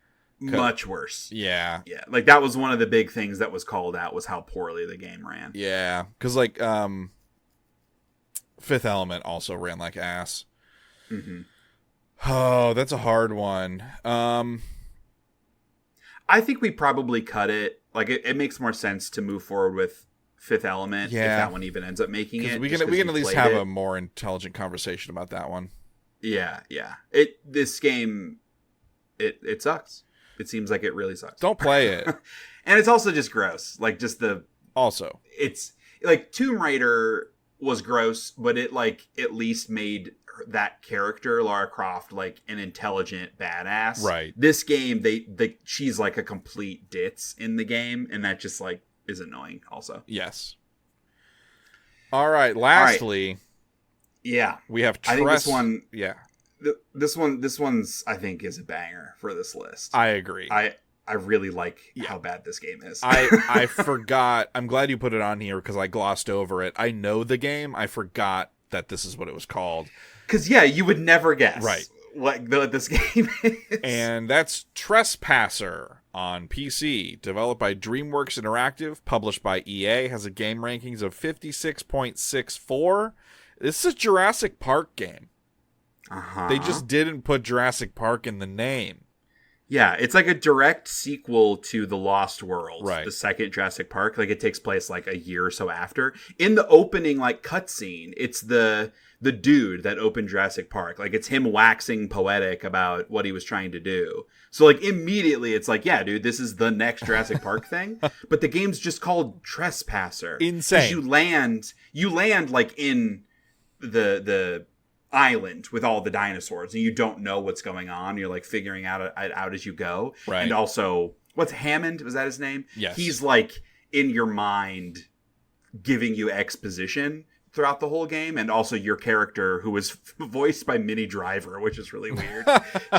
Speaker 2: Much worse.
Speaker 1: Yeah.
Speaker 2: Yeah. Like, that was one of the big things that was called out, was how poorly the game ran.
Speaker 1: Yeah. Because, like, Fifth Element also ran like ass.
Speaker 2: Mm-hmm.
Speaker 1: Oh, that's a hard one.
Speaker 2: I think we probably cut it. Like, it makes more sense to move forward with Fifth Element if that one even ends up making it.
Speaker 1: We can at least have a more intelligent conversation about that one.
Speaker 2: Yeah. This game, it sucks. It seems like it really sucks.
Speaker 1: Don't play it.
Speaker 2: And it's also just gross. Like, just it's like Tomb Raider was gross, but it, like, at least made that character, Lara Croft, like, an intelligent badass.
Speaker 1: Right.
Speaker 2: This game, she's like a complete ditz in the game, and that just, like, is annoying also.
Speaker 1: Yes. All right. Lastly,
Speaker 2: yeah,
Speaker 1: we have
Speaker 2: I think this one.
Speaker 1: Yeah.
Speaker 2: This one's, I think, is a banger for this list.
Speaker 1: I agree.
Speaker 2: I really like how bad this game is.
Speaker 1: I forgot. I'm glad you put it on here because I glossed over it. I know the game. I forgot that this is what it was called.
Speaker 2: Because, you would never guess
Speaker 1: what
Speaker 2: this game is.
Speaker 1: And that's Trespasser on PC, developed by DreamWorks Interactive, published by EA, has a game rankings of 56.64. This is a Jurassic Park game.
Speaker 2: Uh-huh.
Speaker 1: They just didn't put Jurassic Park in the name.
Speaker 2: Yeah, it's like a direct sequel to The Lost World,
Speaker 1: the
Speaker 2: second Jurassic Park. Like, it takes place like a year or so after. In the opening, like, cutscene, it's the dude that opened Jurassic Park. Like, it's him waxing poetic about what he was trying to do. So, like, immediately it's like, yeah, dude, this is the next Jurassic Park thing. But the game's just called Trespasser.
Speaker 1: Insane.
Speaker 2: You land like in the island with all the dinosaurs, and you don't know what's going on. You're, like, figuring out as you go.
Speaker 1: Right.
Speaker 2: And also, what's Hammond? Was that his name?
Speaker 1: Yes.
Speaker 2: He's, like, in your mind giving you exposition throughout the whole game. And also your character, who was voiced by Minnie Driver, which is really weird.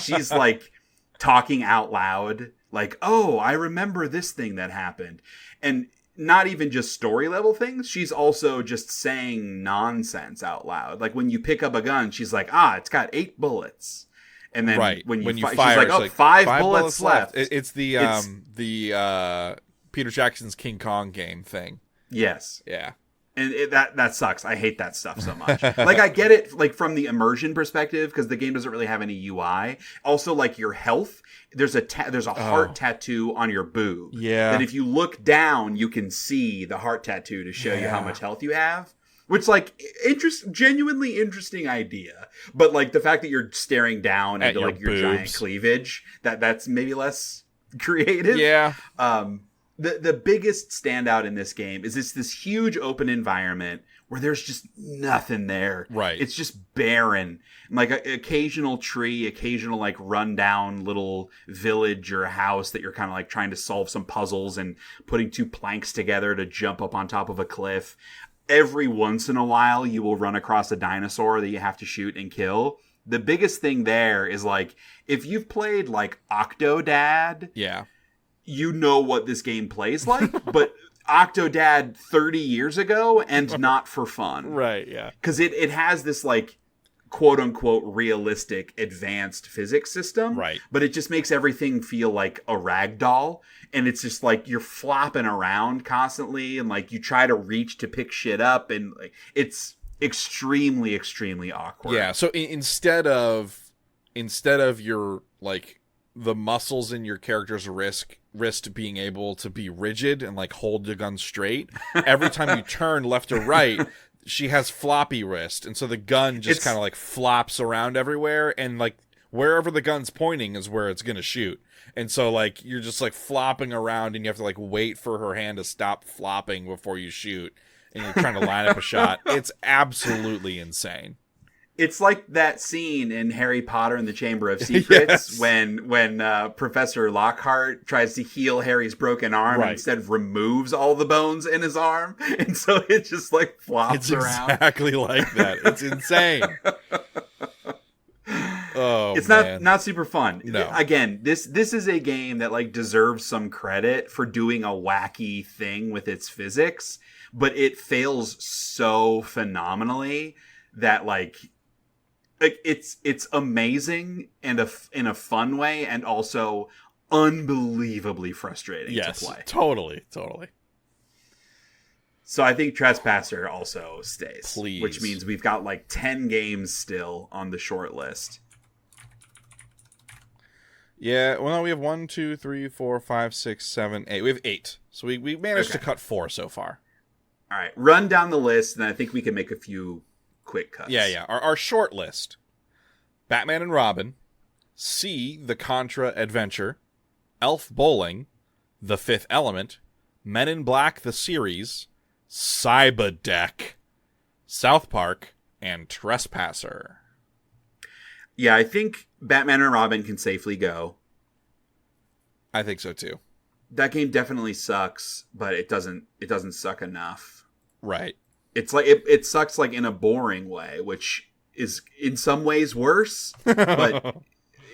Speaker 2: She's, like, talking out loud, like, oh, I remember this thing that happened. And not even just story level things. She's also just saying nonsense out loud. Like, when you pick up a gun, she's like, it's got 8 bullets. And then when you fire, she's like, 5 bullets left.
Speaker 1: It's the Peter Jackson's King Kong game thing.
Speaker 2: Yes.
Speaker 1: Yeah.
Speaker 2: And that sucks. I hate that stuff so much. Like, I get it, like, from the immersion perspective, because the game doesn't really have any UI. Also, like, your health, there's a heart tattoo on your boob.
Speaker 1: Yeah.
Speaker 2: That if you look down, you can see the heart tattoo to show you how much health you have. Which, like, genuinely interesting idea. But, like, the fact that you're staring down
Speaker 1: At
Speaker 2: into, like, your giant cleavage, that's maybe less creative.
Speaker 1: Yeah.
Speaker 2: The biggest standout in this game is this huge open environment where there's just nothing there.
Speaker 1: Right.
Speaker 2: It's just barren. Like, occasional tree, occasional, like, rundown little village or house that you're kind of, like, trying to solve some puzzles and putting two planks together to jump up on top of a cliff. Every once in a while, you will run across a dinosaur that you have to shoot and kill. The biggest thing there is, like, if you've played, like, Octodad,
Speaker 1: Yeah.
Speaker 2: you know what this game plays like, but Octodad 30 years ago and not for fun.
Speaker 1: Right, yeah.
Speaker 2: Because it has this, like, quote-unquote realistic advanced physics system.
Speaker 1: Right.
Speaker 2: But it just makes everything feel like a rag doll. And it's just like you're flopping around constantly, and like you try to reach to pick shit up, and like it's extremely, extremely awkward.
Speaker 1: Yeah. So instead of your like the muscles in your character's wrist being able to be rigid and like hold the gun straight, every time you turn left or right, she has floppy wrist, and so the gun just kind of like flops around everywhere, and like wherever the gun's pointing is where it's gonna shoot. And so, like, you're just, like, flopping around, and you have to, like, wait for her hand to stop flopping before you shoot. And you're trying to line up a shot. It's absolutely insane.
Speaker 2: It's like that scene in Harry Potter and the Chamber of Secrets when Professor Lockhart tries to heal Harry's broken arm and instead removes all the bones in his arm. And so it just, like, flops around.
Speaker 1: It's exactly like that. It's insane. Oh,
Speaker 2: it's not super fun.
Speaker 1: No.
Speaker 2: Again, this is a game that like deserves some credit for doing a wacky thing with its physics, but it fails so phenomenally that like it's amazing and in a fun way, and also unbelievably frustrating to play.
Speaker 1: Totally.
Speaker 2: So I think Trespasser also stays.
Speaker 1: Please.
Speaker 2: Which means we've got like 10 games still on the short list.
Speaker 1: Yeah, well, no, we have 1, 2, 3, 4, 5, 6, 7, 8. We have 8. So we managed to cut 4 so far.
Speaker 2: All right, run down the list, and I think we can make a few quick cuts.
Speaker 1: Yeah. Our short list: Batman and Robin, C, The Contra Adventure, Elf Bowling, The Fifth Element, Men in Black the series, Psybadek, South Park, and Trespasser.
Speaker 2: Yeah, I think Batman and Robin can safely go.
Speaker 1: I think so too.
Speaker 2: That game definitely sucks, but it doesn't suck enough.
Speaker 1: Right.
Speaker 2: It's like it sucks like in a boring way, which is in some ways worse, but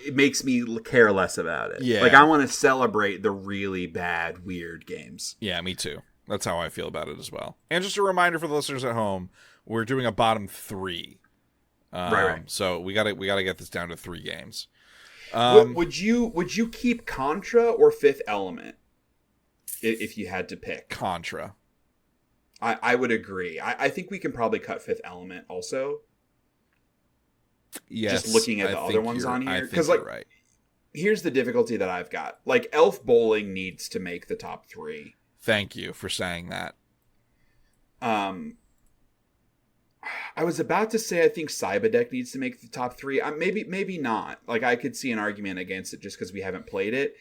Speaker 2: it makes me care less about it.
Speaker 1: Yeah.
Speaker 2: Like I want to celebrate the really bad, weird games.
Speaker 1: Yeah, me too. That's how I feel about it as well. And just a reminder for the listeners at home, we're doing a bottom 3.
Speaker 2: Right.
Speaker 1: So we gotta get this down to 3 games.
Speaker 2: Would you keep Contra or Fifth Element if you had to pick?
Speaker 1: Contra.
Speaker 2: I would agree. I think we can probably cut Fifth Element also.
Speaker 1: Yes.
Speaker 2: Just looking at the other ones on here,
Speaker 1: because like, right.
Speaker 2: Here's the difficulty that I've got. Like Elf Bowling needs to make the top 3.
Speaker 1: Thank you for saying that.
Speaker 2: I was about to say I think Psybadek needs to make the top 3. Maybe not. Like I could see an argument against it just because we haven't played it.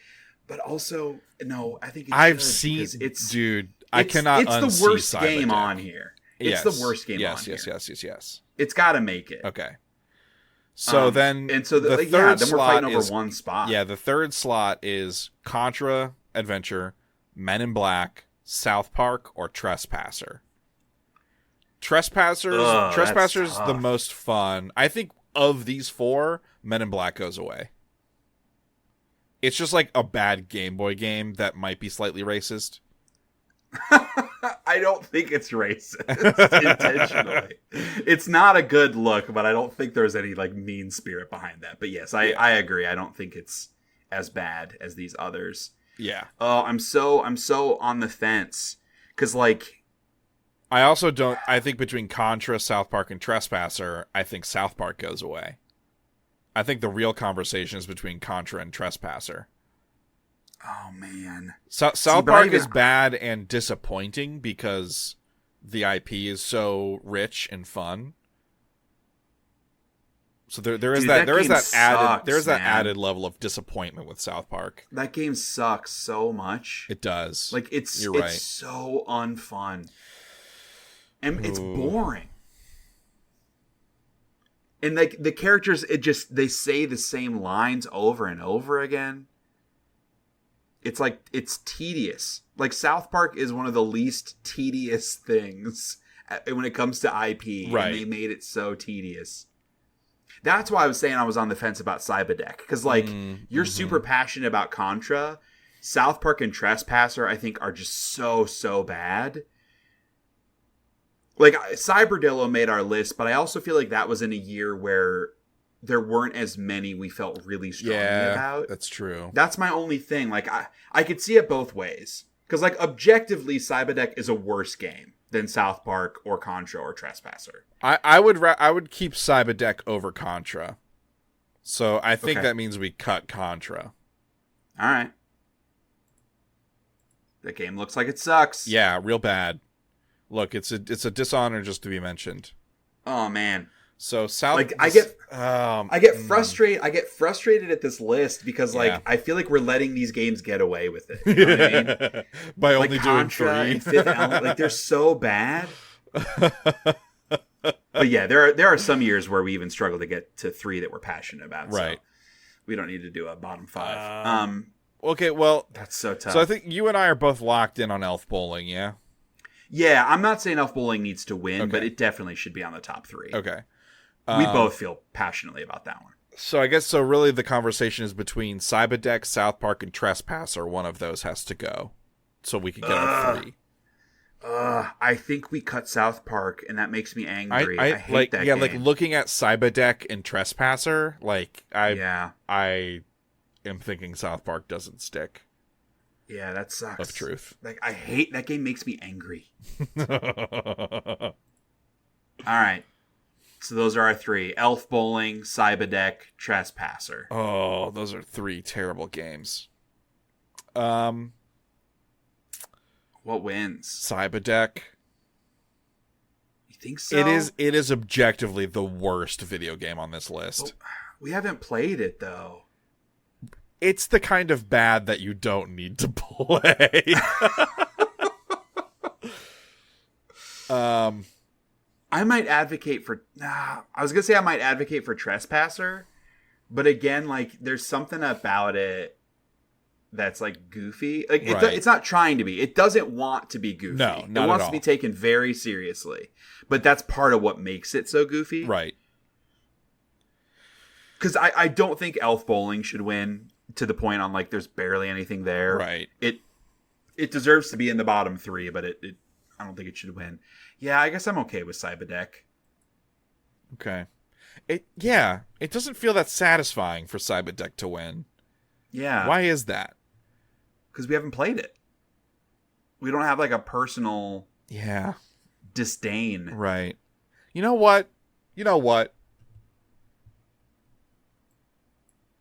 Speaker 2: But also, no, I think
Speaker 1: I've seen it's dude. I cannot.
Speaker 2: It's the worst
Speaker 1: Psybadek.
Speaker 2: Game on here. It's the worst game on here.
Speaker 1: Yes.
Speaker 2: It's got to make it.
Speaker 1: Okay. So then,
Speaker 2: and so the third
Speaker 1: then
Speaker 2: we're fighting over one spot.
Speaker 1: Yeah, the third slot is Contra Adventure, Men in Black, South Park, or Trespasser. Trespasser's the most fun. I think of these 4, Men in Black goes away. It's just like a bad Game Boy game that might be slightly racist.
Speaker 2: I don't think it's racist intentionally. It's not a good look, but I don't think there's any like mean spirit behind that. But yes, I agree. I don't think it's as bad as these others.
Speaker 1: Yeah.
Speaker 2: Oh, I'm so on the fence because like
Speaker 1: I also don't. I think between Contra, South Park, and Trespasser, I think South Park goes away. I think the real conversation is between Contra and Trespasser.
Speaker 2: Oh man,
Speaker 1: South Park is bad and disappointing because the IP is so rich and fun. So there is that added level of disappointment with South Park.
Speaker 2: That game sucks so much.
Speaker 1: It does.
Speaker 2: Like it's so unfun. And it's boring. And like the characters, they say the same lines over and over again. It's like, it's tedious. Like South Park is one of the least tedious things when it comes to IP.
Speaker 1: Right.
Speaker 2: And they made it so tedious. That's why I was saying I was on the fence about Psybadek. Because like, you're super passionate about Contra. South Park and Trespasser, I think, are just so bad. Like, Cyberdillo made our list, but I also feel like that was in a year where there weren't as many we felt really strongly about.
Speaker 1: That's true.
Speaker 2: That's my only thing. Like, I could see it both ways. Because, like, objectively, Psybadek is a worse game than South Park or Contra or Trespasser.
Speaker 1: I would keep Psybadek over Contra. So I think that means we cut Contra.
Speaker 2: All right. That game looks like it sucks.
Speaker 1: Yeah, real bad. Look, it's a Dishonor just to be mentioned.
Speaker 2: Oh man.
Speaker 1: So South,
Speaker 2: like I get frustrated at this list because I feel like we're letting these games get away with it. You know what I mean?
Speaker 1: By
Speaker 2: like
Speaker 1: only
Speaker 2: Contra
Speaker 1: doing 3.
Speaker 2: And Fifth Element, like they're so bad. But yeah, there are some years where we even struggle to get to 3 that we're passionate about.
Speaker 1: Right.
Speaker 2: So we don't need to do a bottom 5.
Speaker 1: Okay, well,
Speaker 2: that's so tough.
Speaker 1: So I think you and I are both locked in on Elf Bowling, yeah?
Speaker 2: Yeah, I'm not saying Elf Bowling needs to win, but it definitely should be on the top 3.
Speaker 1: Okay.
Speaker 2: We both feel passionately about that one.
Speaker 1: So I guess really the conversation is between Psybadek, South Park, and Trespasser. One of those has to go, so we can get our 3.
Speaker 2: I think we cut South Park, and that makes me angry. I hate
Speaker 1: like,
Speaker 2: that
Speaker 1: yeah,
Speaker 2: game.
Speaker 1: like looking at Psybadek and Trespasser, like I am thinking South Park doesn't stick.
Speaker 2: Yeah, that sucks.
Speaker 1: Of truth.
Speaker 2: Like I hate that game. Makes me angry. All right. So those are our 3. Elf Bowling, Psybadek, Trespasser.
Speaker 1: Oh, those are 3 terrible games.
Speaker 2: What wins?
Speaker 1: Psybadek.
Speaker 2: You think so?
Speaker 1: It is objectively the worst video game on this list.
Speaker 2: We haven't played it though.
Speaker 1: It's the kind of bad that you don't need to play.
Speaker 2: I might advocate for... I was going to say I might advocate for Trespasser. But again, like, there's something about it that's, like, goofy. Like, it's not trying to be. It doesn't want to be goofy.
Speaker 1: No, not
Speaker 2: it wants
Speaker 1: at all.
Speaker 2: to be taken very seriously. But that's part of what makes it so goofy.
Speaker 1: Right.
Speaker 2: Because I don't think Elf Bowling should win to the point on, like, there's barely anything there.
Speaker 1: Right.
Speaker 2: It deserves to be in the bottom 3, but I don't think it should win. Yeah, I guess I'm okay with Psybadek.
Speaker 1: Okay. It doesn't feel that satisfying for Psybadek to win.
Speaker 2: Yeah.
Speaker 1: Why is that?
Speaker 2: Because we haven't played it. We don't have like a personal disdain.
Speaker 1: Right. You know what?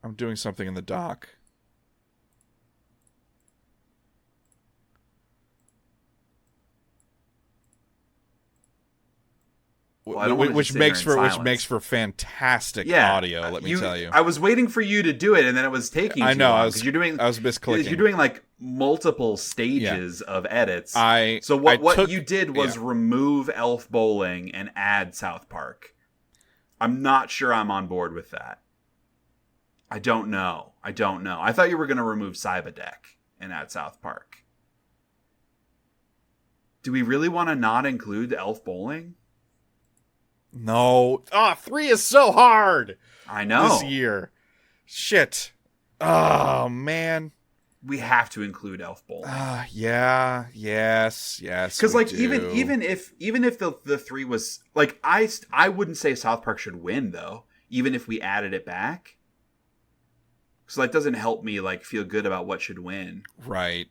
Speaker 1: I'm doing something in the dock.
Speaker 2: Well,
Speaker 1: which makes for fantastic audio. Let me tell you.
Speaker 2: I was waiting for you to do it, and then it was taking.
Speaker 1: I know.
Speaker 2: I was misclicking. You're doing like multiple stages of edits. So what you did was remove Elf Bowling and add South Park. I'm not sure I'm on board with that. I don't know. I thought you were going to remove Psybadek and add South Park. Do we really want to not include Elf Bowling?
Speaker 1: No. 3 is so hard.
Speaker 2: I know.
Speaker 1: This year. Shit. Oh, man.
Speaker 2: We have to include Elf Bowling.
Speaker 1: Yeah. Yes.
Speaker 2: Because like even if the 3 was like I wouldn't say South Park should win though, even if we added it back. So that doesn't help me like feel good about what should win.
Speaker 1: Right.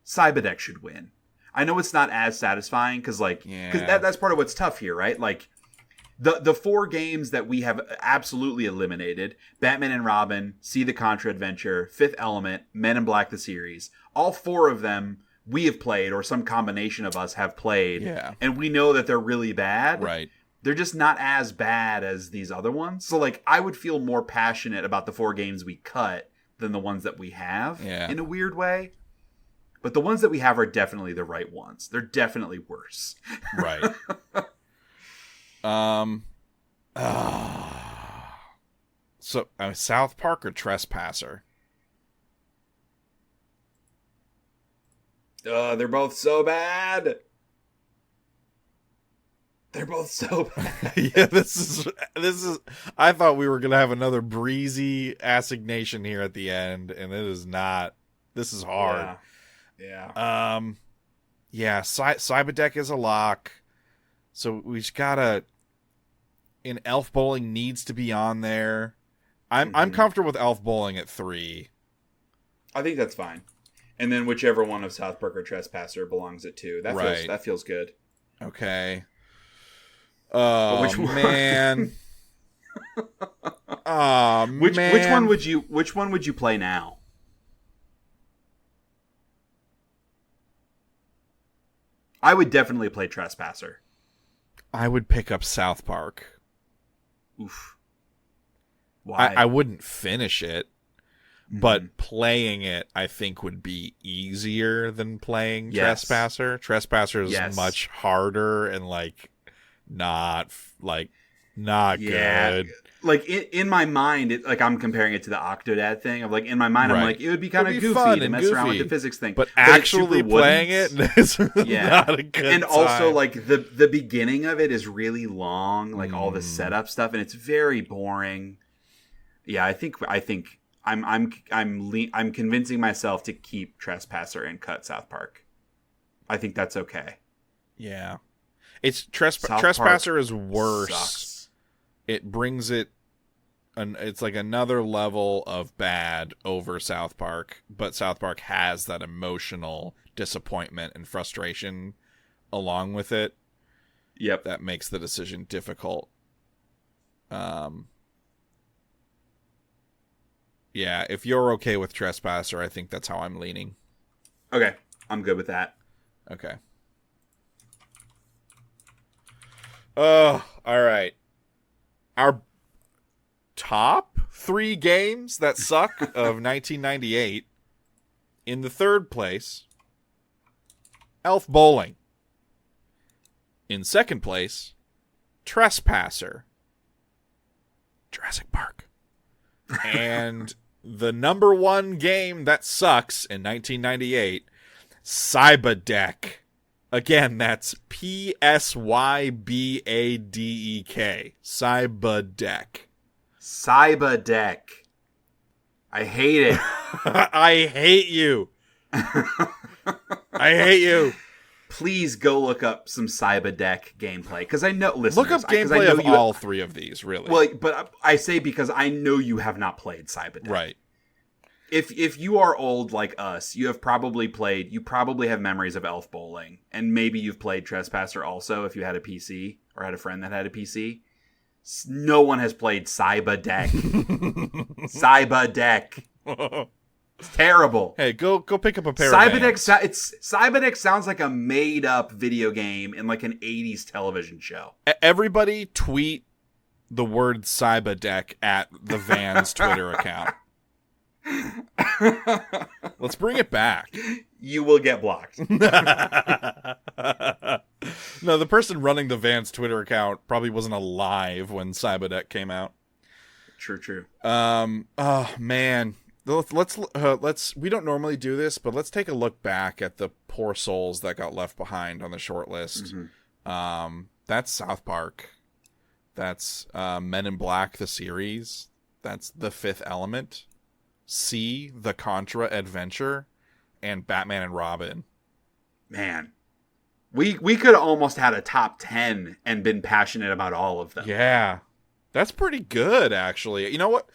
Speaker 2: Psybadek should win. I know it's not as satisfying because that's part of what's tough here, right? Like the 4 games that we have absolutely eliminated, Batman and Robin, See the Contra Adventure, Fifth Element, Men in Black the series, all 4 of them we have played or some combination of us have played.
Speaker 1: Yeah.
Speaker 2: And we know that they're really bad.
Speaker 1: Right.
Speaker 2: They're just not as bad as these other ones. So, like, I would feel more passionate about the 4 games we cut than the ones that we have in a weird way. But the ones that we have are definitely the right ones. They're definitely worse.
Speaker 1: Right. So, South Park or Trespasser?
Speaker 2: They're both so bad. They're both so bad.
Speaker 1: Yeah, this is. I thought we were gonna have another breezy assignation here at the end, and it is not. This is hard.
Speaker 2: Yeah.
Speaker 1: Yeah. Psybadek is a lock, so we just gotta. And Elf Bowling needs to be on there. I'm comfortable with Elf Bowling at 3.
Speaker 2: I think that's fine. And then whichever one of South Park or Trespasser belongs at 2. That feels good.
Speaker 1: Okay. Oh,
Speaker 2: which one?
Speaker 1: Man. Oh,
Speaker 2: which
Speaker 1: man.
Speaker 2: Which one would you play now? I would definitely play Trespasser.
Speaker 1: I would pick up South Park.
Speaker 2: Oof. Why?
Speaker 1: I wouldn't finish it, but playing it, I think, would be easier than playing Trespasser. Trespasser is much harder and not good.
Speaker 2: Like in my mind, I'm comparing it to the Octodad thing. Of in my mind, I'm like, it would be kind of goofy to mess around with the physics thing,
Speaker 1: but actually playing it is not a good
Speaker 2: and
Speaker 1: time.
Speaker 2: Also, the beginning of it is really long, all the setup stuff, and it's very boring. Yeah, I think I'm convincing myself to keep Trespasser and cut South Park. I think that's okay.
Speaker 1: Yeah, it's Trespasser is worse.
Speaker 2: Sucks.
Speaker 1: It brings it, it's like another level of bad over South Park, but South Park has that emotional disappointment and frustration along with it.
Speaker 2: Yep,
Speaker 1: that makes the decision difficult. Yeah, if you're okay with Trespasser, I think that's how I'm leaning.
Speaker 2: Okay, I'm good with that.
Speaker 1: Okay. Oh, all right. Our top 3 games that suck of 1998. In the 3rd place, Elf Bowling. In 2nd place, Trespasser. Jurassic Park. And the number 1 game that sucks in 1998, Psybadek. Again, that's Psybadek. Psybadek.
Speaker 2: Psybadek. I hate it.
Speaker 1: I hate you. I hate you.
Speaker 2: Please go look up some Psybadek gameplay, because I know. Listeners,
Speaker 1: look up gameplay of all 3 of these, really.
Speaker 2: Well, but I say because I know you have not played Psybadek.
Speaker 1: Right.
Speaker 2: If you are old like us, you probably have memories of Elf Bowling, and maybe you've played Trespasser also if you had a PC or had a friend that had a PC. No one has played Psybadek. Psybadek. It's terrible.
Speaker 1: Hey, go pick up a pair
Speaker 2: Psybadek.
Speaker 1: of
Speaker 2: Psybadek sounds like a made up video game in an 80s television show.
Speaker 1: Everybody tweet the word Psybadek at the Vans Twitter account. Let's bring it back.
Speaker 2: You will get blocked.
Speaker 1: No, the person running the Vans Twitter account probably wasn't alive when Psybadek came out.
Speaker 2: True.
Speaker 1: Oh man. Let's we don't normally do this, but let's take a look back at the poor souls that got left behind on the short list. That's South Park. That's Men in Black the series. That's The Fifth Element. C, The Contra Adventure, and Batman and Robin.
Speaker 2: Man, we could have almost had a top 10 and been passionate about all of them.
Speaker 1: Yeah, that's pretty good, actually. You know what?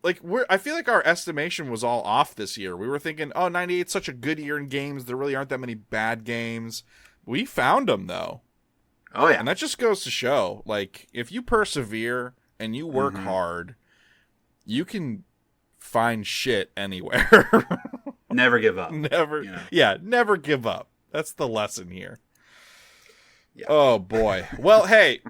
Speaker 1: I feel like our estimation was all off this year. We were thinking, 98's such a good year in games. There really aren't that many bad games. We found them, though.
Speaker 2: Oh, yeah.
Speaker 1: And that just goes to show, if you persevere and you work hard, you can find shit anywhere.
Speaker 2: Never give up.
Speaker 1: Never.
Speaker 2: You know?
Speaker 1: Yeah, never give up. That's the lesson here.
Speaker 2: Yeah.
Speaker 1: Oh, boy. Well, hey,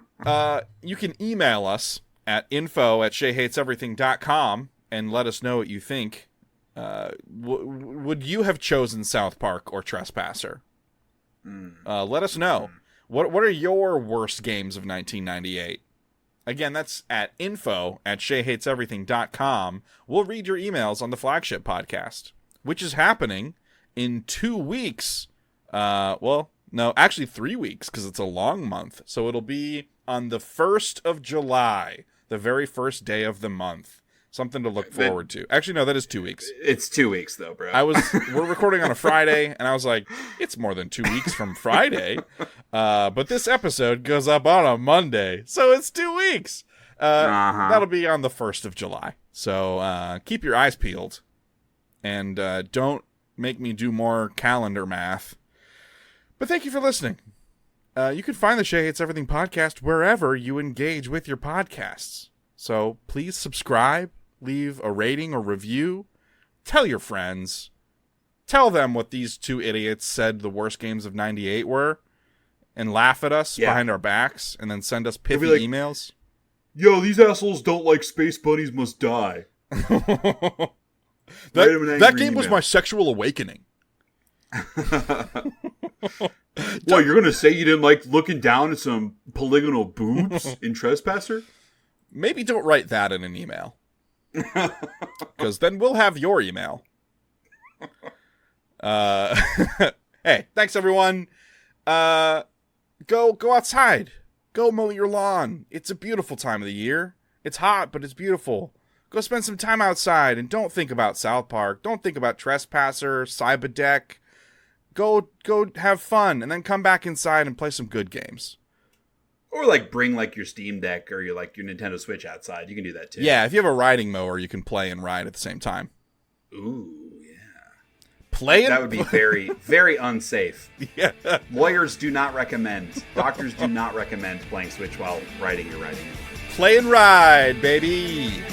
Speaker 1: you can email us at info@ShayHatesEverything.com and let us know what you think. Would you have chosen South Park or Trespasser? Let us know. What are your worst games of 1998? Again, that's at info@ShayHatesEverything.com. We'll read your emails on the flagship podcast, which is happening in 2 weeks. Well, no, actually 3 weeks, because it's a long month. So it'll be on the 1st of July, the very first day of the month. Something to look forward to. Actually, no, that is 2 weeks.
Speaker 2: It's 2 weeks, though, bro.
Speaker 1: We're recording on a Friday, and I was like, it's more than 2 weeks from Friday. But this episode goes up on a Monday, so it's 2 weeks. That'll be on the 1st of July. So keep your eyes peeled. And don't make me do more calendar math. But thank you for listening. You can find the Shea Hates Everything podcast wherever you engage with your podcasts. So please subscribe, leave a rating or review, tell your friends, tell them what these two idiots said the worst games of 98 were, and laugh at us behind our backs, and then send us pithy emails.
Speaker 2: Yo, these assholes don't like Space Bunnies Must Die.
Speaker 1: That game was my sexual awakening.
Speaker 2: What, you're going to say you didn't like looking down at some polygonal boobs in Trespasser?
Speaker 1: Maybe don't write that in an email. Because then we'll have your email. Hey, thanks everyone. Go outside. Go mow your lawn. It's a beautiful time of the year. It's hot, but it's beautiful. Go spend some time outside and don't think about South Park. Don't think about Trespasser, Psybadek. Go have fun and then come back inside and play some good games.
Speaker 2: Or like bring like your Steam Deck or your Nintendo Switch outside. You can do that too.
Speaker 1: Yeah, if you have a riding mower, you can play and ride at the same time.
Speaker 2: Ooh, yeah.
Speaker 1: That
Speaker 2: would be very, very unsafe.
Speaker 1: Yeah.
Speaker 2: Lawyers do not recommend. Doctors do not recommend playing Switch while riding your riding.
Speaker 1: Play and ride, baby.